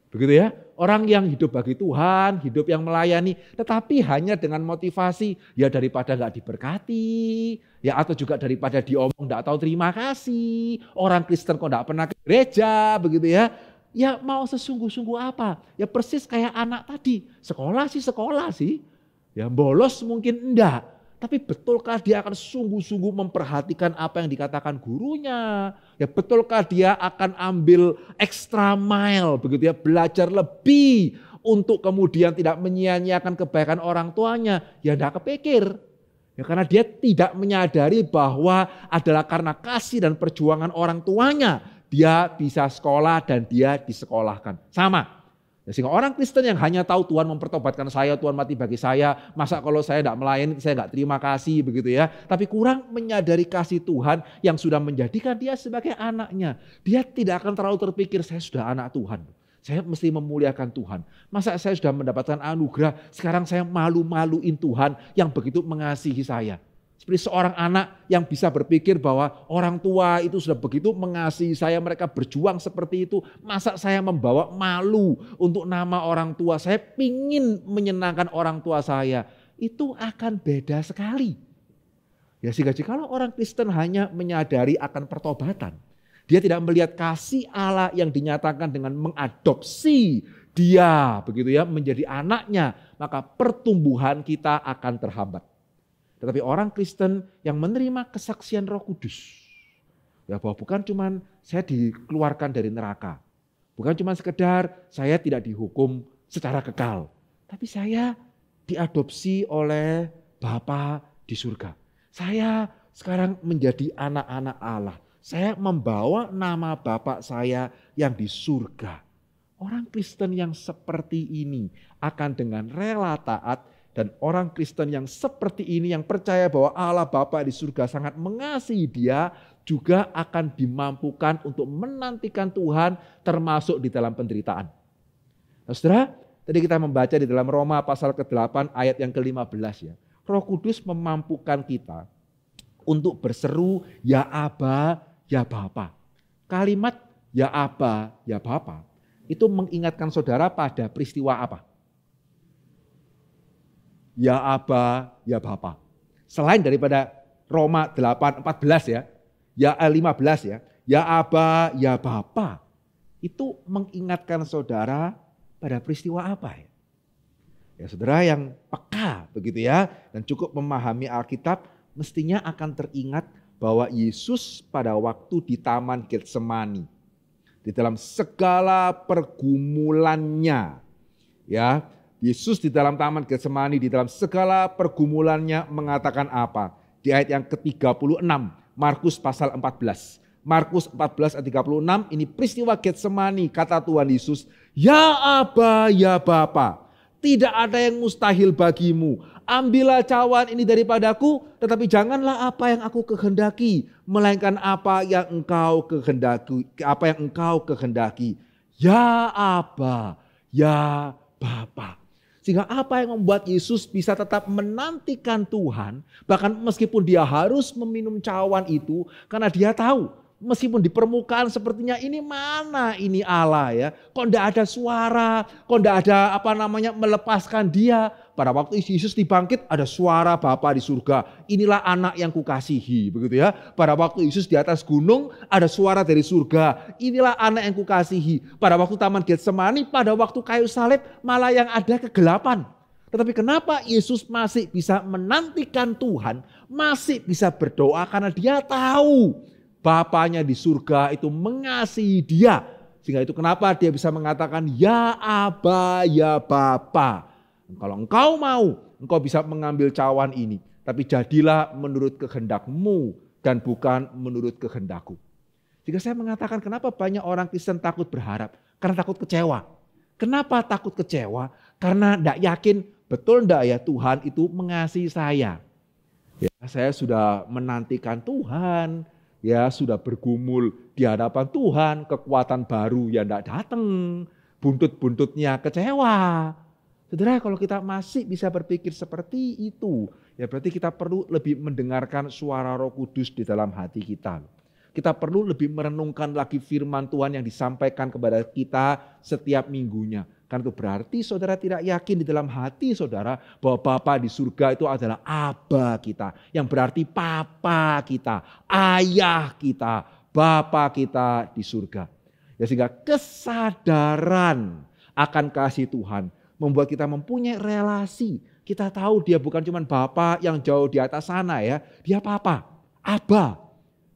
Begitu ya. Orang yang hidup bagi Tuhan, hidup yang melayani, tetapi hanya dengan motivasi, ya daripada nggak diberkati, ya atau juga daripada diomong nggak tahu terima kasih, orang Kristen kok nggak pernah ke gereja, begitu ya. Ya mau sesungguh-sungguh apa? Ya persis kayak anak tadi, sekolah sih, ya bolos mungkin enggak. Tapi betulkah dia akan sungguh-sungguh memperhatikan apa yang dikatakan gurunya? Ya betulkah dia akan ambil extra mile begitu ya, belajar lebih untuk kemudian tidak menyia-nyiakan kebaikan orang tuanya? Ya enggak kepikir. Ya karena dia tidak menyadari bahwa adalah karena kasih dan perjuangan orang tuanya dia bisa sekolah dan dia disekolahkan. Sama. Sehingga orang Kristen yang hanya tahu Tuhan mempertobatkan saya, Tuhan mati bagi saya, masa kalau saya tidak melayani saya tidak terima kasih begitu ya. Tapi kurang menyadari kasih Tuhan yang sudah menjadikan dia sebagai anaknya. Dia tidak akan terlalu terpikir saya sudah anak Tuhan. Saya mesti memuliakan Tuhan. Masa saya sudah mendapatkan anugerah, sekarang saya malu-maluin Tuhan yang begitu mengasihi saya. Seperti seorang anak yang bisa berpikir bahwa orang tua itu sudah begitu mengasihi saya, mereka berjuang seperti itu. Masa saya membawa malu untuk nama orang tua, saya pingin menyenangkan orang tua saya. Itu akan beda sekali. Ya sehingga jikalau orang Kristen hanya menyadari akan pertobatan, dia tidak melihat kasih Allah yang dinyatakan dengan mengadopsi dia begitu ya menjadi anaknya, maka pertumbuhan kita akan terhambat. Tetapi orang Kristen yang menerima kesaksian Roh Kudus, ya bahwa bukan cuma saya dikeluarkan dari neraka, bukan cuma sekedar saya tidak dihukum secara kekal, tapi saya diadopsi oleh Bapa di surga. Saya sekarang menjadi anak-anak Allah. Saya membawa nama Bapa saya yang di surga. Orang Kristen yang seperti ini akan dengan rela taat. Dan orang Kristen yang seperti ini yang percaya bahwa Allah Bapa di surga sangat mengasihi dia juga akan dimampukan untuk menantikan Tuhan termasuk di dalam penderitaan. Nah, saudara, tadi kita membaca di dalam Roma pasal ke-8 ayat yang ke-15 ya. Roh Kudus memampukan kita untuk berseru ya Aba, ya Bapa. Kalimat ya Aba, ya Bapa itu mengingatkan saudara pada peristiwa apa? Ya Aba, ya Bapa. Selain daripada Roma 8:14 ya, ya 15 ya, ya Aba, ya Bapa. Itu mengingatkan saudara pada peristiwa apa ya? Ya saudara yang peka begitu ya, dan cukup memahami Alkitab, mestinya akan teringat bahwa Yesus pada waktu di Taman Getsemani, di dalam segala pergumulannya, ya, Yesus di dalam Taman Getsemani, di dalam segala pergumulannya mengatakan apa? Di ayat yang ke-36, Markus pasal 14. Markus 14 ayat 36, ini peristiwa Getsemani, kata Tuhan Yesus, ya Aba, ya Bapa, tidak ada yang mustahil bagimu. Ambillah cawan ini daripadaku, tetapi janganlah apa yang aku kehendaki, melainkan apa yang engkau kehendaki. Ya Aba, ya Bapa. Sehingga apa yang membuat Yesus bisa tetap menantikan Tuhan, bahkan meskipun dia harus meminum cawan itu, karena dia tahu meskipun di permukaan sepertinya ini mana ini Allah ya, kok enggak ada suara, kok enggak ada melepaskan dia, pada waktu Yesus dibangkit ada suara Bapa di surga. Inilah anak yang kukasihi, begitu ya. Pada waktu Yesus di atas gunung ada suara dari surga. Inilah anak yang kukasihi. Pada waktu Taman Getsemani, pada waktu kayu salib malah yang ada kegelapan. Tetapi kenapa Yesus masih bisa menantikan Tuhan, masih bisa berdoa karena dia tahu Bapanya di surga itu mengasihi dia. Sehingga itu kenapa dia bisa mengatakan ya Aba, ya Bapa. Kalau engkau mau, engkau bisa mengambil cawan ini. Tapi jadilah menurut kehendakmu dan bukan menurut kehendakku. Jika saya mengatakan kenapa banyak orang Kristen takut berharap? Karena takut kecewa. Kenapa takut kecewa? Karena tidak yakin betul enggak ya Tuhan itu mengasihi saya. Ya, saya sudah menantikan Tuhan, ya sudah bergumul di hadapan Tuhan, kekuatan baru yang enggak datang, buntut-buntutnya kecewa. Saudara, kalau kita masih bisa berpikir seperti itu, ya berarti kita perlu lebih mendengarkan suara Roh Kudus di dalam hati kita. Kita perlu lebih merenungkan lagi firman Tuhan yang disampaikan kepada kita setiap minggunya. Karena itu berarti saudara tidak yakin di dalam hati saudara bahwa Bapa di surga itu adalah Aba kita. Yang berarti Papa kita, Ayah kita, Bapa kita di surga. Ya, sehingga kesadaran akan kasih Tuhan membuat kita mempunyai relasi. Kita tahu dia bukan cuma Bapa yang jauh di atas sana ya. Dia Papa, Aba.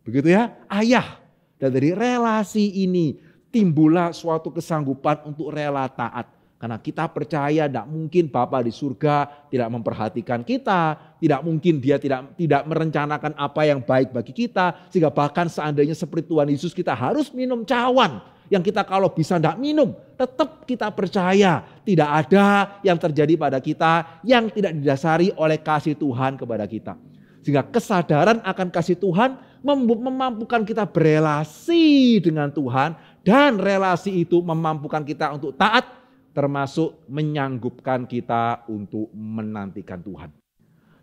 Begitu ya, Ayah. Dan dari relasi ini timbullah suatu kesanggupan untuk rela taat. Karena kita percaya tidak mungkin Bapa di surga tidak memperhatikan kita. Tidak mungkin dia tidak merencanakan apa yang baik bagi kita. Sehingga bahkan seandainya seperti Tuhan Yesus kita harus minum cawan. Yang kita kalau bisa tidak minum. Tetap kita percaya tidak ada yang terjadi pada kita yang tidak didasari oleh kasih Tuhan kepada kita. Sehingga kesadaran akan kasih Tuhan memampukan kita berelasi dengan Tuhan. Dan relasi itu memampukan kita untuk taat, termasuk menyanggupkan kita untuk menantikan Tuhan.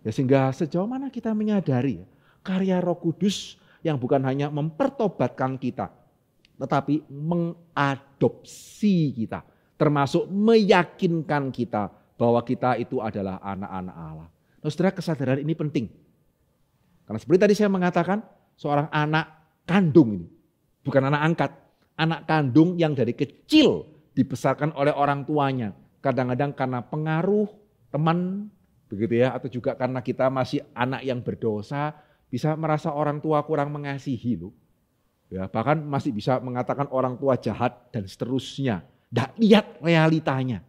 Ya, sehingga sejauh mana kita menyadari karya Roh Kudus yang bukan hanya mempertobatkan kita, tetapi mengadopsi kita. Termasuk meyakinkan kita bahwa kita itu adalah anak-anak Allah. Nah, saudara, kesadaran ini penting. Karena seperti tadi saya mengatakan, seorang anak kandung ini, bukan anak angkat. Anak kandung yang dari kecil dibesarkan oleh orang tuanya. Kadang-kadang karena pengaruh teman, begitu ya, atau juga karena kita masih anak yang berdosa, bisa merasa orang tua kurang mengasihi loh. Ya, bahkan masih bisa mengatakan orang tua jahat dan seterusnya. Tidak lihat realitanya.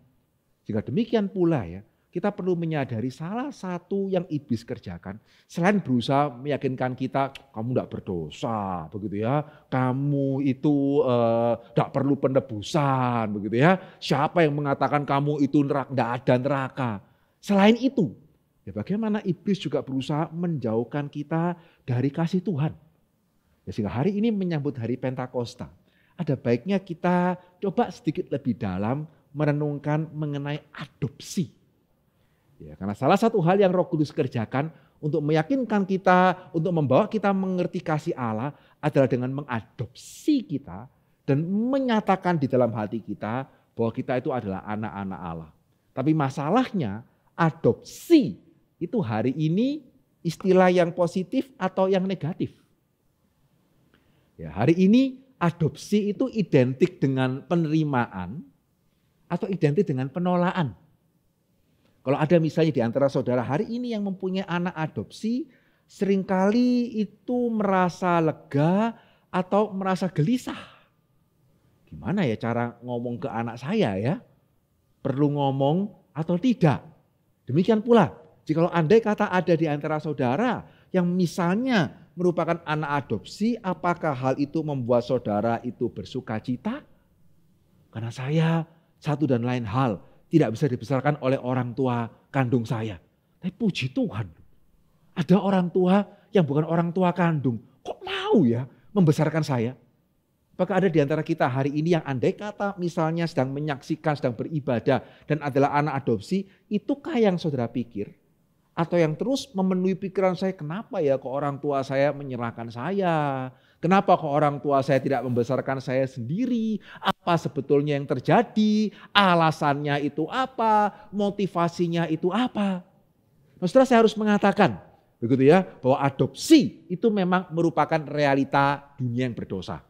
Jika demikian pula ya, kita perlu menyadari salah satu yang iblis kerjakan. Selain berusaha meyakinkan kita, kamu tidak berdosa, begitu ya. Kamu itu tidak perlu penebusan, begitu ya. Siapa yang mengatakan kamu itu tidak ada neraka. Selain itu, ya bagaimana iblis juga berusaha menjauhkan kita dari kasih Tuhan. Ya, sehingga hari ini menyambut hari Pentakosta, ada baiknya kita coba sedikit lebih dalam merenungkan mengenai adopsi. Ya, karena salah satu hal yang Roh Kudus kerjakan untuk meyakinkan kita, untuk membawa kita mengerti kasih Allah adalah dengan mengadopsi kita dan menyatakan di dalam hati kita bahwa kita itu adalah anak-anak Allah. Tapi masalahnya adopsi itu hari ini istilah yang positif atau yang negatif. Ya, hari ini adopsi itu identik dengan penerimaan atau identik dengan penolakan. Kalau ada misalnya di antara saudara hari ini yang mempunyai anak adopsi, seringkali itu merasa lega atau merasa gelisah. Gimana ya cara ngomong ke anak saya ya? Perlu ngomong atau tidak? Demikian pula, jika andai kata ada di antara saudara yang misalnya merupakan anak adopsi, apakah hal itu membuat saudara itu bersuka cita? Karena saya satu dan lain hal tidak bisa dibesarkan oleh orang tua kandung saya. Tapi puji Tuhan, ada orang tua yang bukan orang tua kandung. Kok mau ya membesarkan saya? Apakah ada di antara kita hari ini yang andai kata misalnya sedang menyaksikan, sedang beribadah dan adalah anak adopsi, itukah yang saudara pikir? Atau yang terus memenuhi pikiran saya, kenapa ya kok orang tua saya menyerahkan saya? Kenapa kok orang tua saya tidak membesarkan saya sendiri? Apa sebetulnya yang terjadi? Alasannya itu apa? Motivasinya itu apa? Nah, saudara, saya harus mengatakan, begitu ya, bahwa adopsi itu memang merupakan realita dunia yang berdosa.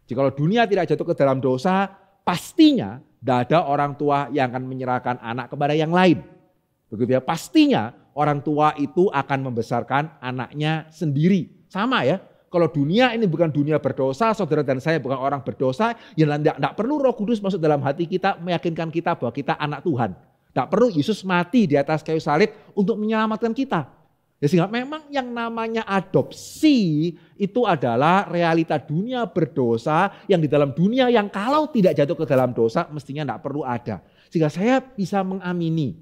Jika dunia tidak jatuh ke dalam dosa, pastinya tidak ada orang tua yang akan menyerahkan anak kepada yang lain. Begitu ya, pastinya orang tua itu akan membesarkan anaknya sendiri. Sama ya. Kalau dunia ini bukan dunia berdosa, saudara dan saya bukan orang berdosa, ya tidak perlu Roh Kudus masuk dalam hati kita, meyakinkan kita bahwa kita anak Tuhan. Tidak perlu Yesus mati di atas kayu salib untuk menyelamatkan kita. Ya, sehingga memang yang namanya adopsi itu adalah realita dunia berdosa yang di dalam dunia yang kalau tidak jatuh ke dalam dosa mestinya tidak perlu ada. Sehingga saya bisa mengamini,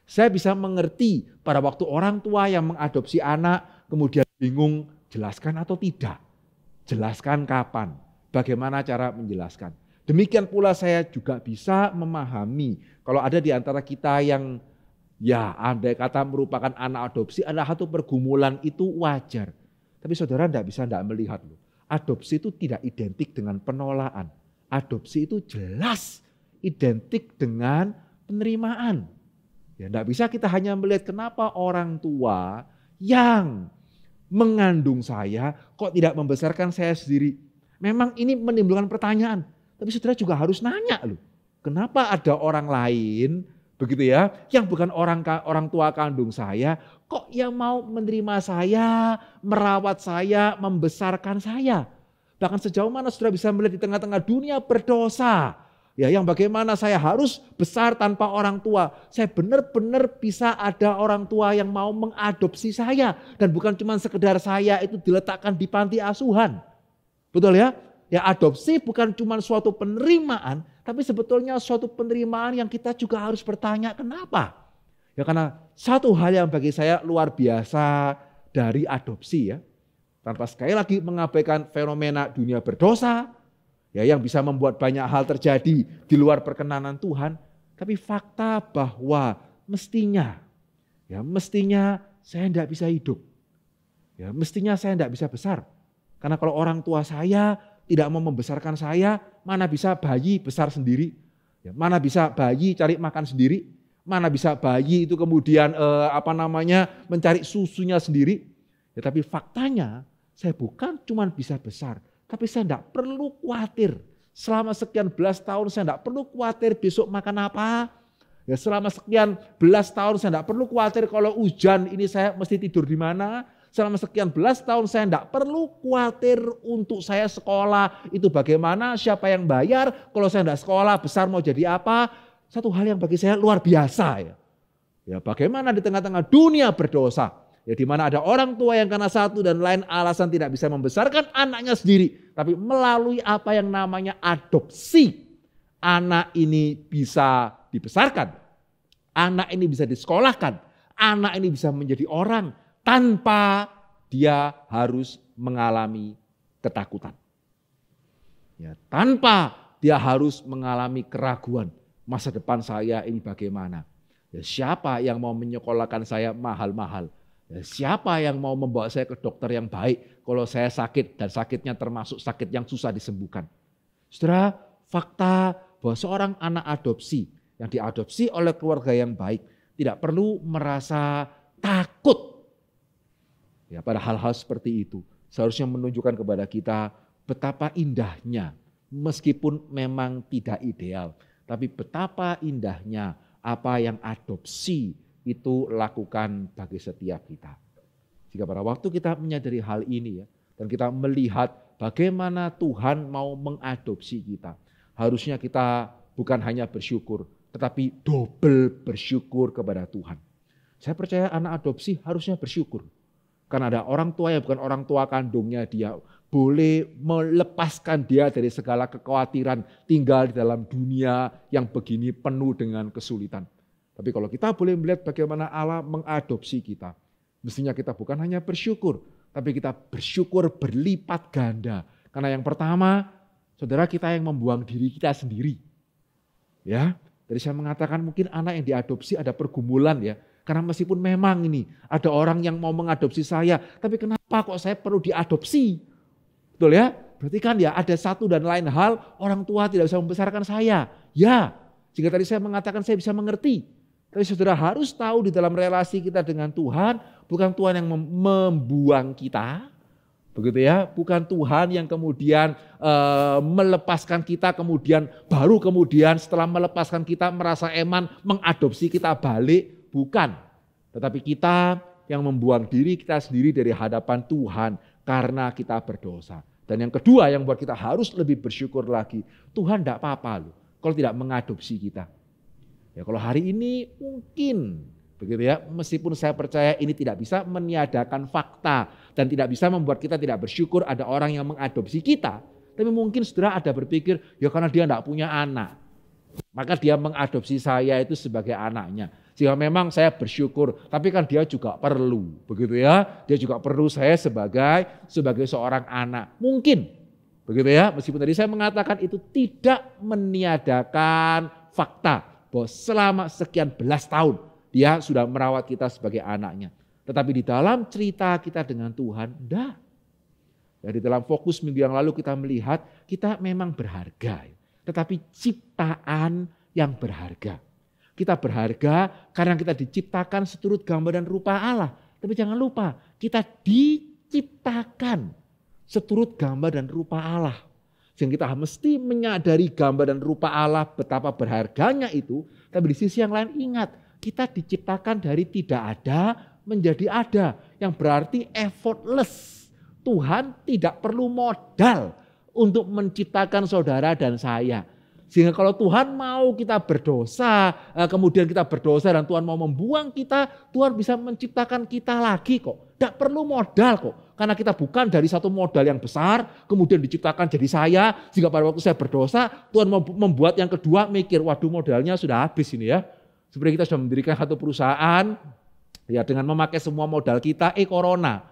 saya bisa mengerti pada waktu orang tua yang mengadopsi anak kemudian bingung, jelaskan atau tidak? Jelaskan kapan? Bagaimana cara menjelaskan? Demikian pula saya juga bisa memahami kalau ada di antara kita yang ya andai kata merupakan anak adopsi adalah satu pergumulan, itu wajar. Tapi saudara tidak melihat loh. Adopsi itu tidak identik dengan penolakan. Adopsi itu jelas identik dengan penerimaan. Ya, tidak bisa kita hanya melihat kenapa orang tua yang mengandung saya kok tidak membesarkan saya sendiri. Memang ini menimbulkan pertanyaan. Tapi saudara juga harus nanya loh. Kenapa ada orang lain begitu ya yang bukan orang tua kandung saya kok yang mau menerima saya, merawat saya, membesarkan saya. Bahkan sejauh mana saudara bisa melihat di tengah-tengah dunia berdosa. Ya, yang bagaimana saya harus besar tanpa orang tua. Saya benar-benar bisa ada orang tua yang mau mengadopsi saya. Dan bukan cuma sekedar saya itu diletakkan di panti asuhan. Betul ya? Ya, adopsi bukan cuma suatu penerimaan, tapi sebetulnya suatu penerimaan yang kita juga harus bertanya kenapa. Ya, karena satu hal yang bagi saya luar biasa dari adopsi ya. Tanpa sekali lagi mengabaikan fenomena dunia berdosa, ya, yang bisa membuat banyak hal terjadi di luar perkenanan Tuhan. Tapi fakta bahwa mestinya saya tidak bisa hidup. Ya, mestinya saya tidak bisa besar. Karena kalau orang tua saya tidak mau membesarkan saya, mana bisa bayi besar sendiri. Ya, mana bisa bayi cari makan sendiri. Mana bisa bayi itu kemudian mencari susunya sendiri. Ya, tapi faktanya saya bukan cuma bisa besar. Tapi saya tidak perlu khawatir. Selama sekian belas tahun saya tidak perlu khawatir besok makan apa. Ya, selama sekian belas tahun saya tidak perlu khawatir kalau hujan ini saya mesti tidur di mana. Selama sekian belas tahun saya tidak perlu khawatir untuk saya sekolah itu bagaimana, siapa yang bayar. Kalau saya tidak sekolah besar mau jadi apa. Satu hal yang bagi saya luar biasa ya. Ya, bagaimana di tengah-tengah dunia berdosa. Ya, di mana ada orang tua yang karena satu dan lain alasan tidak bisa membesarkan anaknya sendiri. Tapi melalui apa yang namanya adopsi. Anak ini bisa dibesarkan. Anak ini bisa disekolahkan. Anak ini bisa menjadi orang tanpa dia harus mengalami ketakutan. Ya, tanpa dia harus mengalami keraguan. Masa depan saya ini bagaimana? Ya, siapa yang mau menyekolahkan saya mahal-mahal? Ya, siapa yang mau membawa saya ke dokter yang baik kalau saya sakit dan sakitnya termasuk sakit yang susah disembuhkan? Saudara, fakta bahwa seorang anak adopsi yang diadopsi oleh keluarga yang baik tidak perlu merasa takut. Ya, pada hal-hal seperti itu seharusnya menunjukkan kepada kita betapa indahnya meskipun memang tidak ideal, tapi betapa indahnya apa yang adopsi itu lakukan bagi setiap kita. Jika pada waktu kita menyadari hal ini ya, dan kita melihat bagaimana Tuhan mau mengadopsi kita, harusnya kita bukan hanya bersyukur, tetapi double bersyukur kepada Tuhan. Saya percaya anak adopsi harusnya bersyukur. Karena ada orang tua yang bukan orang tua kandungnya dia, boleh melepaskan dia dari segala kekhawatiran tinggal di dalam dunia yang begini penuh dengan kesulitan. Tapi kalau kita boleh melihat bagaimana Allah mengadopsi kita, mestinya kita bukan hanya bersyukur, tapi kita bersyukur berlipat ganda. Karena yang pertama, saudara, kita yang membuang diri kita sendiri. Ya, tadi saya mengatakan mungkin anak yang diadopsi ada pergumulan ya. Karena meskipun memang ini ada orang yang mau mengadopsi saya, tapi kenapa kok saya perlu diadopsi? Betul ya? Berarti kan ya ada satu dan lain hal orang tua tidak bisa membesarkan saya. Ya, jika tadi saya mengatakan saya bisa mengerti. Tapi saudara harus tahu di dalam relasi kita dengan Tuhan, bukan Tuhan yang membuang kita. Begitu ya, bukan Tuhan yang kemudian melepaskan kita, baru kemudian setelah melepaskan kita merasa eman, mengadopsi kita balik, bukan. Tetapi kita yang membuang diri kita sendiri dari hadapan Tuhan karena kita berdosa. Dan yang kedua yang buat kita harus lebih bersyukur lagi, Tuhan tidak apa-apa loh kalau tidak mengadopsi kita. Ya kalau hari ini mungkin begitu ya, meskipun saya percaya ini tidak bisa meniadakan fakta dan tidak bisa membuat kita tidak bersyukur ada orang yang mengadopsi kita. Tapi mungkin saudara ada berpikir, ya karena dia tidak punya anak, maka dia mengadopsi saya itu sebagai anaknya. Sehingga memang saya bersyukur, tapi kan dia juga perlu, begitu ya. Dia juga perlu saya sebagai seorang anak. Mungkin, begitu ya. Meskipun tadi saya mengatakan itu tidak meniadakan fakta bahwa selama sekian belas tahun dia sudah merawat kita sebagai anaknya. Tetapi di dalam cerita kita dengan Tuhan, enggak. Ya, di dalam fokus minggu yang lalu kita melihat kita memang berharga. Tetapi ciptaan yang berharga. Kita berharga karena kita diciptakan seturut gambar dan rupa Allah. Tapi jangan lupa, kita diciptakan seturut gambar dan rupa Allah. Sehingga kita mesti menyadari gambar dan rupa Allah betapa berharganya itu. Tapi di sisi yang lain ingat, kita diciptakan dari tidak ada menjadi ada. Yang berarti effortless. Tuhan tidak perlu modal untuk menciptakan saudara dan saya. Sehingga kalau Tuhan mau kita berdosa, kemudian kita berdosa dan Tuhan mau membuang kita, Tuhan bisa menciptakan kita lagi kok. Tidak perlu modal kok. Karena kita bukan dari satu modal yang besar, kemudian diciptakan jadi saya, sehingga pada waktu saya berdosa, Tuhan mau membuat yang kedua mikir, waduh modalnya sudah habis ini ya. Seperti kita sudah mendirikan satu perusahaan, ya dengan memakai semua modal kita, corona.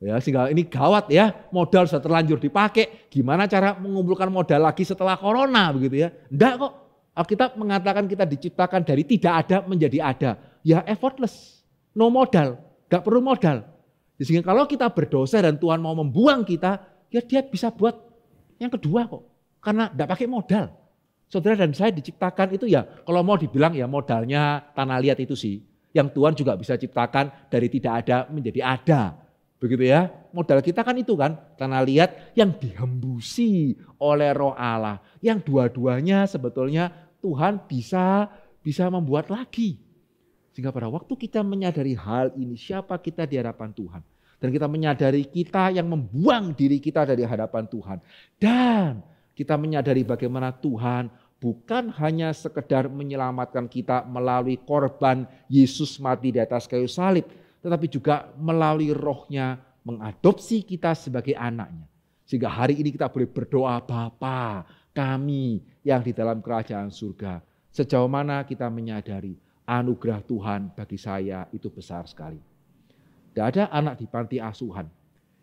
Ya, sehingga ini gawat ya, modal sudah terlanjur dipakai, gimana cara mengumpulkan modal lagi setelah corona begitu ya. Enggak kok, Alkitab mengatakan kita diciptakan dari tidak ada menjadi ada. Ya effortless, no modal, gak perlu modal. Sehingga kalau kita berdosa dan Tuhan mau membuang kita, ya dia bisa buat yang kedua kok. Karena gak pakai modal. Saudara dan saya diciptakan itu ya, kalau mau dibilang ya modalnya tanah liat itu sih. Yang Tuhan juga bisa ciptakan dari tidak ada menjadi ada. Begitu ya, modal kita kan itu kan, tanah liat yang dihembusi oleh Roh Allah. Yang dua-duanya sebetulnya Tuhan bisa membuat lagi. Sehingga pada waktu kita menyadari hal ini, siapa kita di hadapan Tuhan. Dan kita menyadari kita yang membuang diri kita dari hadapan Tuhan. Dan kita menyadari bagaimana Tuhan bukan hanya sekedar menyelamatkan kita melalui korban Yesus mati di atas kayu salib. Tetapi juga melalui Roh-Nya mengadopsi kita sebagai anaknya. Sehingga hari ini kita boleh berdoa, Bapa kami yang di dalam kerajaan surga. Sejauh mana kita menyadari anugerah Tuhan bagi saya itu besar sekali. Tidak ada anak di panti asuhan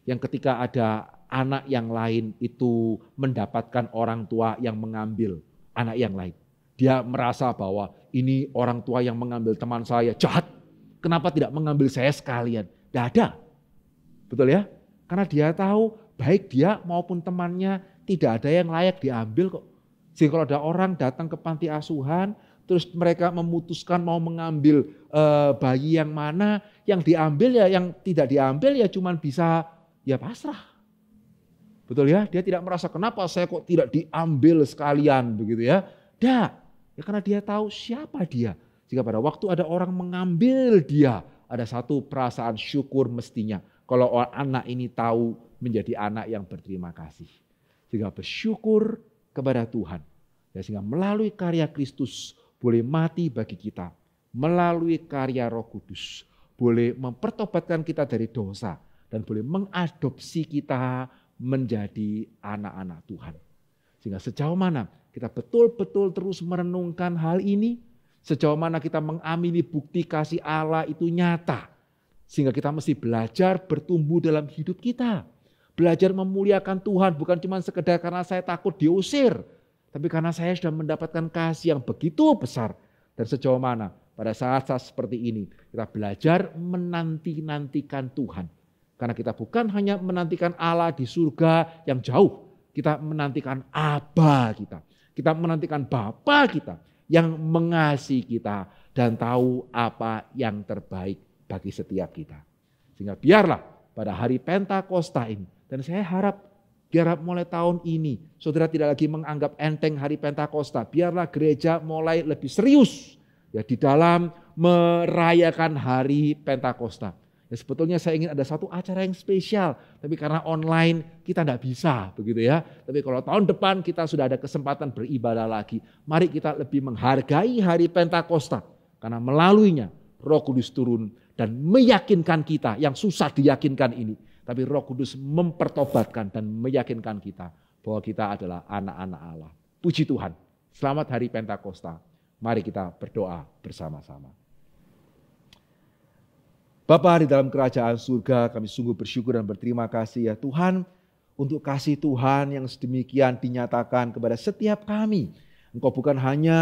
yang ketika ada anak yang lain itu mendapatkan orang tua yang mengambil anak yang lain. Dia merasa bahwa ini orang tua yang mengambil teman saya jahat. Kenapa tidak mengambil saya sekalian? Tidak ada. Betul ya? Karena dia tahu baik dia maupun temannya tidak ada yang layak diambil kok. Jadi kalau ada orang datang ke panti asuhan, terus mereka memutuskan mau mengambil bayi yang mana, yang diambil ya, yang tidak diambil ya cuman bisa ya pasrah. Betul ya? Dia tidak merasa kenapa saya kok tidak diambil sekalian begitu ya. Tidak. Ya karena dia tahu siapa dia. Jika pada waktu ada orang mengambil dia, ada satu perasaan syukur mestinya. Kalau anak ini tahu menjadi anak yang berterima kasih. Sehingga bersyukur kepada Tuhan. Ya, sehingga melalui karya Kristus boleh mati bagi kita. Melalui karya Roh Kudus boleh mempertobatkan kita dari dosa. Dan boleh mengadopsi kita menjadi anak-anak Tuhan. Sehingga sejauh mana kita betul-betul terus merenungkan hal ini. Sejauh mana kita mengamini bukti kasih Allah itu nyata. Sehingga kita mesti belajar bertumbuh dalam hidup kita. Belajar memuliakan Tuhan bukan cuma sekedar karena saya takut diusir. Tapi karena saya sudah mendapatkan kasih yang begitu besar. Dan sejauh mana pada saat-saat seperti ini kita belajar menanti-nantikan Tuhan. Karena kita bukan hanya menantikan Allah di surga yang jauh, kita menantikan Aba kita. Kita menantikan Bapa kita yang mengasihi kita dan tahu apa yang terbaik bagi setiap kita. Sehingga biarlah pada hari Pentakosta ini, dan saya harap biar mulai tahun ini saudara tidak lagi menganggap enteng hari Pentakosta. Biarlah gereja mulai lebih serius ya di dalam merayakan hari Pentakosta. Ya, sebetulnya saya ingin ada satu acara yang spesial, tapi karena online kita tidak bisa begitu ya. Tapi kalau tahun depan kita sudah ada kesempatan beribadah lagi, mari kita lebih menghargai hari Pentakosta. Karena melaluinya Roh Kudus turun dan meyakinkan kita yang susah diyakinkan ini. Tapi Roh Kudus mempertobatkan dan meyakinkan kita bahwa kita adalah anak-anak Allah. Puji Tuhan, selamat hari Pentakosta. Mari kita berdoa bersama-sama. Bapa di dalam kerajaan surga, kami sungguh bersyukur dan berterima kasih ya Tuhan untuk kasih Tuhan yang sedemikian dinyatakan kepada setiap kami. Engkau bukan hanya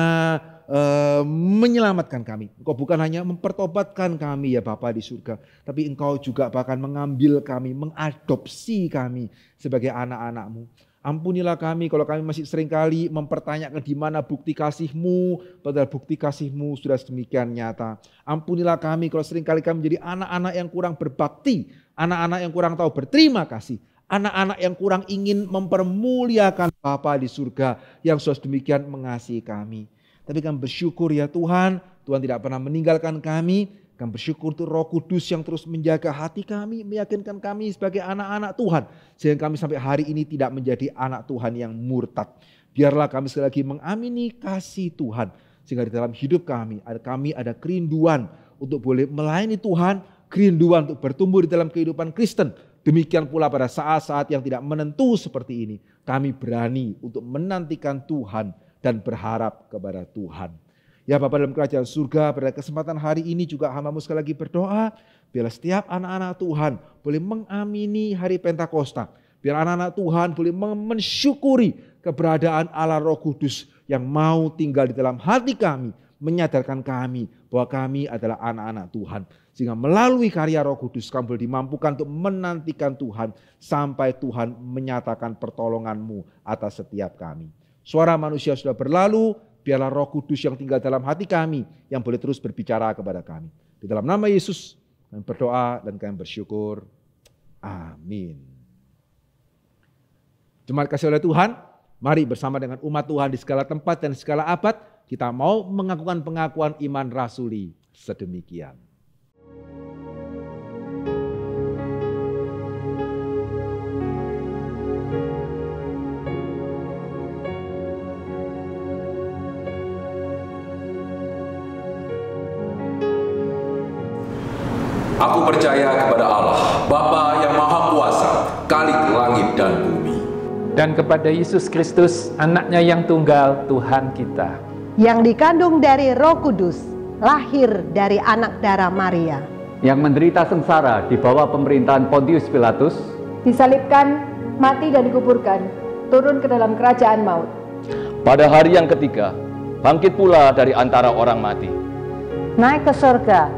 menyelamatkan kami, Engkau bukan hanya mempertobatkan kami ya Bapa di surga, tapi Engkau juga bahkan mengambil kami, mengadopsi kami sebagai anak-anak-Mu. Ampunilah kami kalau kami masih seringkali mempertanyakan di mana bukti kasih-Mu, padahal bukti kasih-Mu sudah sedemikian nyata. Ampunilah kami kalau seringkali kami menjadi anak-anak yang kurang berbakti, anak-anak yang kurang tahu berterima kasih, anak-anak yang kurang ingin mempermuliakan Bapa di surga yang sudah sedemikian mengasihi kami. Tapi kami bersyukur ya Tuhan, Tuhan tidak pernah meninggalkan kami. Kami bersyukur untuk Roh Kudus yang terus menjaga hati kami, meyakinkan kami sebagai anak-anak Tuhan. Sehingga kami sampai hari ini tidak menjadi anak Tuhan yang murtad. Biarlah kami sekali lagi mengamini kasih Tuhan. Sehingga di dalam hidup kami ada kerinduan untuk boleh melayani Tuhan, kerinduan untuk bertumbuh di dalam kehidupan Kristen. Demikian pula pada saat-saat yang tidak menentu seperti ini, kami berani untuk menantikan Tuhan dan berharap kepada Tuhan. Ya Bapa dalam kerajaan surga, pada kesempatan hari ini juga hamba-Mu sekali lagi berdoa, biarlah setiap anak-anak Tuhan boleh mengamini hari Pentakosta. Biar anak-anak Tuhan boleh mensyukuri keberadaan Allah Roh Kudus yang mau tinggal di dalam hati kami, menyadarkan kami bahwa kami adalah anak-anak Tuhan. Sehingga melalui karya Roh Kudus kami boleh dimampukan untuk menantikan Tuhan sampai Tuhan menyatakan pertolongan-Mu atas setiap kami. Suara manusia sudah berlalu, biarlah Roh Kudus yang tinggal dalam hati kami yang boleh terus berbicara kepada kami. Di dalam nama Yesus kami berdoa dan kami bersyukur. Amin. Jemaat kasih oleh Tuhan, mari bersama dengan umat Tuhan di segala tempat dan segala abad, kita mau mengakukan pengakuan iman rasuli sedemikian. Aku percaya kepada Allah, Bapa yang Maha Kuasa, Khalik langit dan bumi. Dan kepada Yesus Kristus, anaknya yang tunggal, Tuhan kita. Yang dikandung dari Roh Kudus, lahir dari anak darah Maria. Yang menderita sengsara di bawah pemerintahan Pontius Pilatus. Disalibkan, mati dan dikuburkan, turun ke dalam kerajaan maut. Pada hari yang ketiga, bangkit pula dari antara orang mati. Naik ke surga,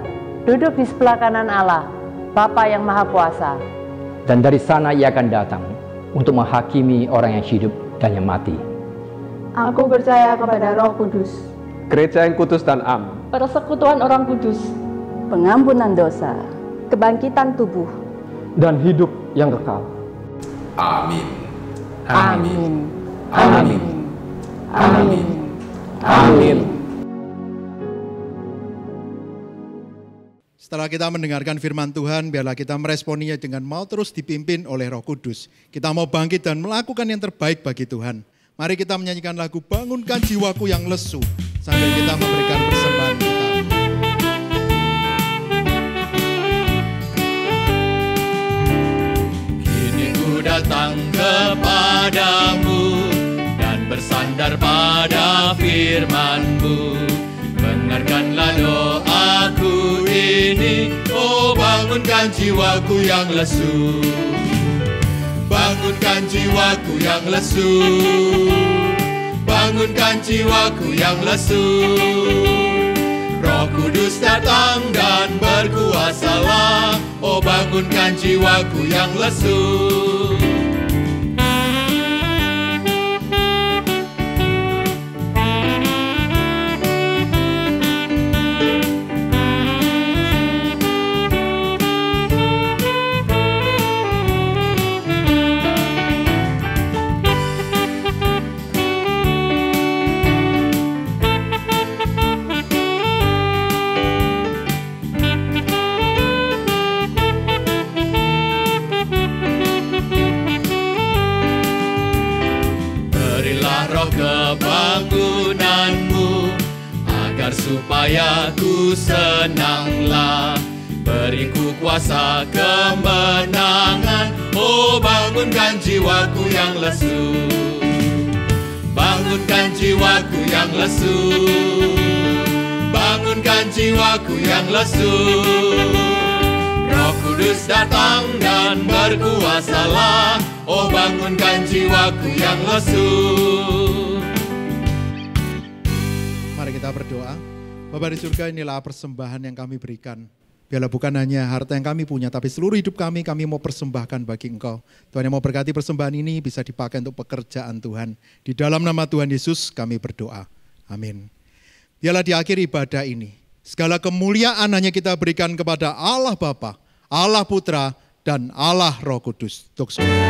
duduk di sebelah kanan Allah, Bapa yang Maha Kuasa. Dan dari sana Ia akan datang untuk menghakimi orang yang hidup dan yang mati. Aku percaya kepada Roh Kudus, Gereja yang kudus dan am, persekutuan orang kudus, pengampunan dosa, kebangkitan tubuh, dan hidup yang kekal. Amin. Amin. Amin. Amin. Amin. Setelah kita mendengarkan firman Tuhan, biarlah kita meresponinya dengan mau terus dipimpin oleh Roh Kudus. Kita mau bangkit dan melakukan yang terbaik bagi Tuhan. Mari kita menyanyikan lagu Bangunkan Jiwaku yang Lesu sambil kita memberikan persembahan kita. Kini ku datang kepadamu dan bersandar pada firman-Mu. Dengarkanlah doaku ini, oh bangunkan jiwaku yang lesu. Bangunkan jiwaku yang lesu. Bangunkan jiwaku yang lesu. Roh Roh Kudus datang dan berkuasalah, oh bangunkan jiwaku yang lesu. Kebangunanmu agar supaya ku senanglah, beriku kuasa kemenangan, oh bangunkan jiwaku yang lesu. Bangunkan jiwaku yang lesu, bangunkan jiwaku yang lesu. Roh Kudus datang dan berkuasalah, oh bangunkan jiwaku yang lesu. Mari kita berdoa. Bapa di surga, inilah persembahan yang kami berikan. Biarlah bukan hanya harta yang kami punya, tapi seluruh hidup kami mau persembahkan bagi Engkau. Tuhan yang mau berkati persembahan ini bisa dipakai untuk pekerjaan Tuhan. Di dalam nama Tuhan Yesus kami berdoa. Amin. Biarlah di akhir ibadah ini, segala kemuliaan hanya kita berikan kepada Allah Bapa, Allah Putra, dan Allah Roh Kudus. Untuk semua.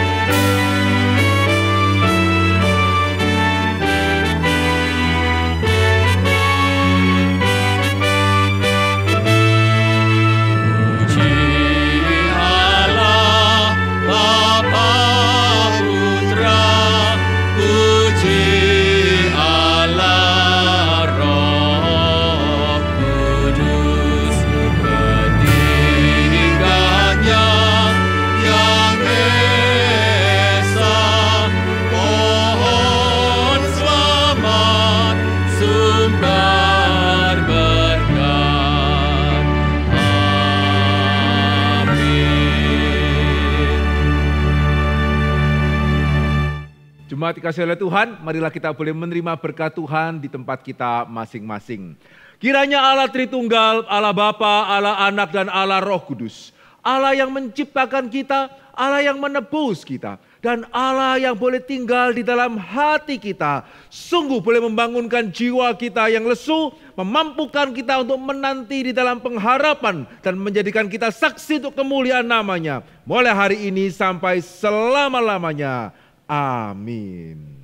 Jemaat dikasihi oleh Tuhan, marilah kita boleh menerima berkat Tuhan di tempat kita masing-masing. Kiranya Allah Tritunggal, Allah Bapa, Allah Anak, dan Allah Roh Kudus, Allah yang menciptakan kita, Allah yang menebus kita, dan Allah yang boleh tinggal di dalam hati kita, sungguh boleh membangunkan jiwa kita yang lesu, memampukan kita untuk menanti di dalam pengharapan, dan menjadikan kita saksi untuk kemuliaan namanya, mulai hari ini sampai selama-lamanya. Amin.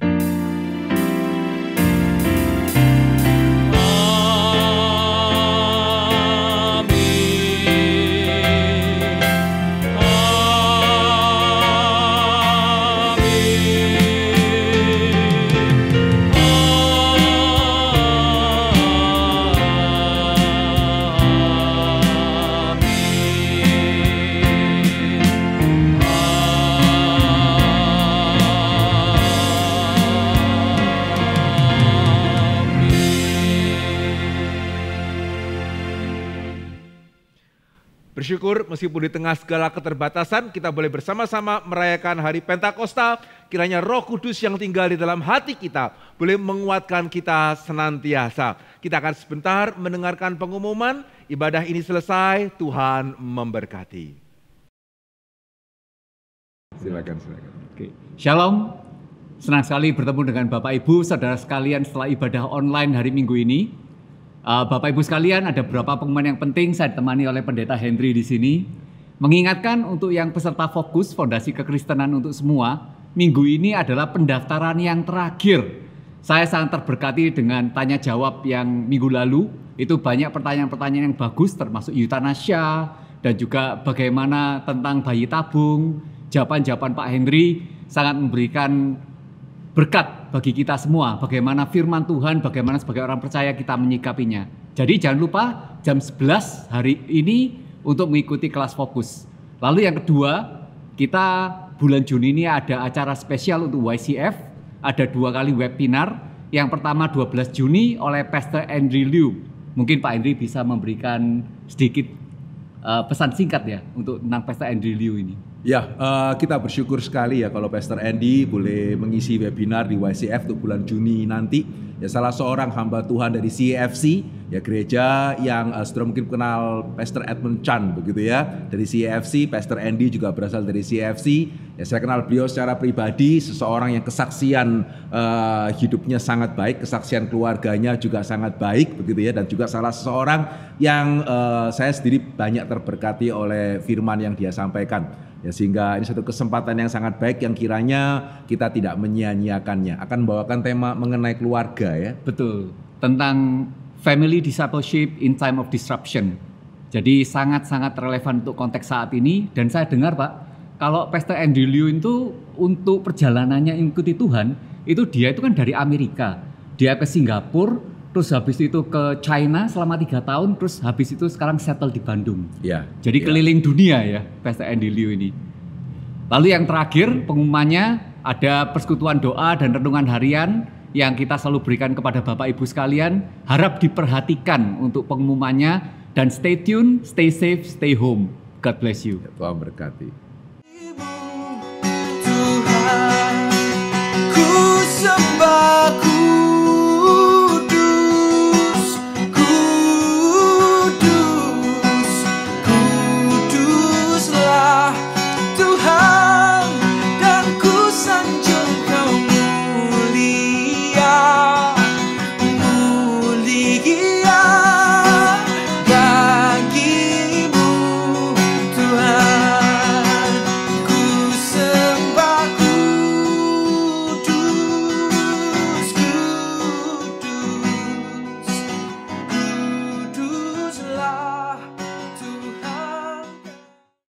Bersyukur meskipun di tengah segala keterbatasan kita boleh bersama-sama merayakan hari Pentakosta. Kiranya Roh Kudus yang tinggal di dalam hati kita boleh menguatkan kita senantiasa. Kita akan sebentar mendengarkan pengumuman. Ibadah ini selesai, Tuhan memberkati. Silakan. Oke. Shalom. Senang sekali bertemu dengan Bapak Ibu, saudara sekalian setelah ibadah online hari Minggu ini. Bapak Ibu sekalian, ada beberapa pengumuman yang penting. Saya ditemani oleh Pendeta Henry di sini. Mengingatkan untuk yang peserta fokus Fondasi Kekristenan untuk Semua, minggu ini adalah pendaftaran yang terakhir. Saya sangat terberkati dengan tanya jawab yang minggu lalu. Itu banyak pertanyaan-pertanyaan yang bagus, termasuk euthanasia dan juga bagaimana tentang bayi tabung. Jawaban-jawaban Pak Henry sangat memberikan berkat bagi kita semua, bagaimana firman Tuhan, bagaimana sebagai orang percaya kita menyikapinya. Jadi jangan lupa jam 11 hari ini untuk mengikuti kelas fokus. Lalu yang kedua, kita bulan Juni ini ada acara spesial untuk YCF, ada 2 kali webinar. Yang pertama 12 Juni oleh Pastor Andrew Liu. Mungkin Pak Andrew bisa memberikan sedikit pesan singkat ya untuk tentang Pastor Andrew Liu ini. Ya, kita bersyukur sekali ya kalau Pastor Andy boleh mengisi webinar di YCF untuk bulan Juni nanti. Ya, salah seorang hamba Tuhan dari CFC, ya gereja yang sudah mungkin kenal Pastor Edmund Chan begitu ya. Dari CFC, Pastor Andy juga berasal dari CFC. Ya, saya kenal beliau secara pribadi, seseorang yang kesaksian hidupnya sangat baik, kesaksian keluarganya juga sangat baik begitu ya, dan juga salah seseorang yang saya sendiri banyak terberkati oleh firman yang dia sampaikan. Ya, sehingga ini satu kesempatan yang sangat baik yang kiranya kita tidak menyia-nyiakannya. Akan membawakan tema mengenai keluarga ya. Betul, tentang family discipleship in time of disruption. Jadi sangat-sangat relevan untuk konteks saat ini. Dan saya dengar Pak, kalau Pastor Andy Liu itu untuk perjalanannya ikuti Tuhan, itu dia itu kan dari Amerika. Dia ke Singapura, terus habis itu ke China selama 3 tahun, terus habis itu sekarang settle di Bandung. Ya. Jadi keliling dunia ya Pastor Andy Liu ini. Lalu yang terakhir pengumumannya ada persekutuan doa dan renungan harian yang kita selalu berikan kepada Bapak Ibu sekalian. Harap diperhatikan untuk pengumumannya dan stay tune, stay safe, stay home. God bless you. Tuhan berkati.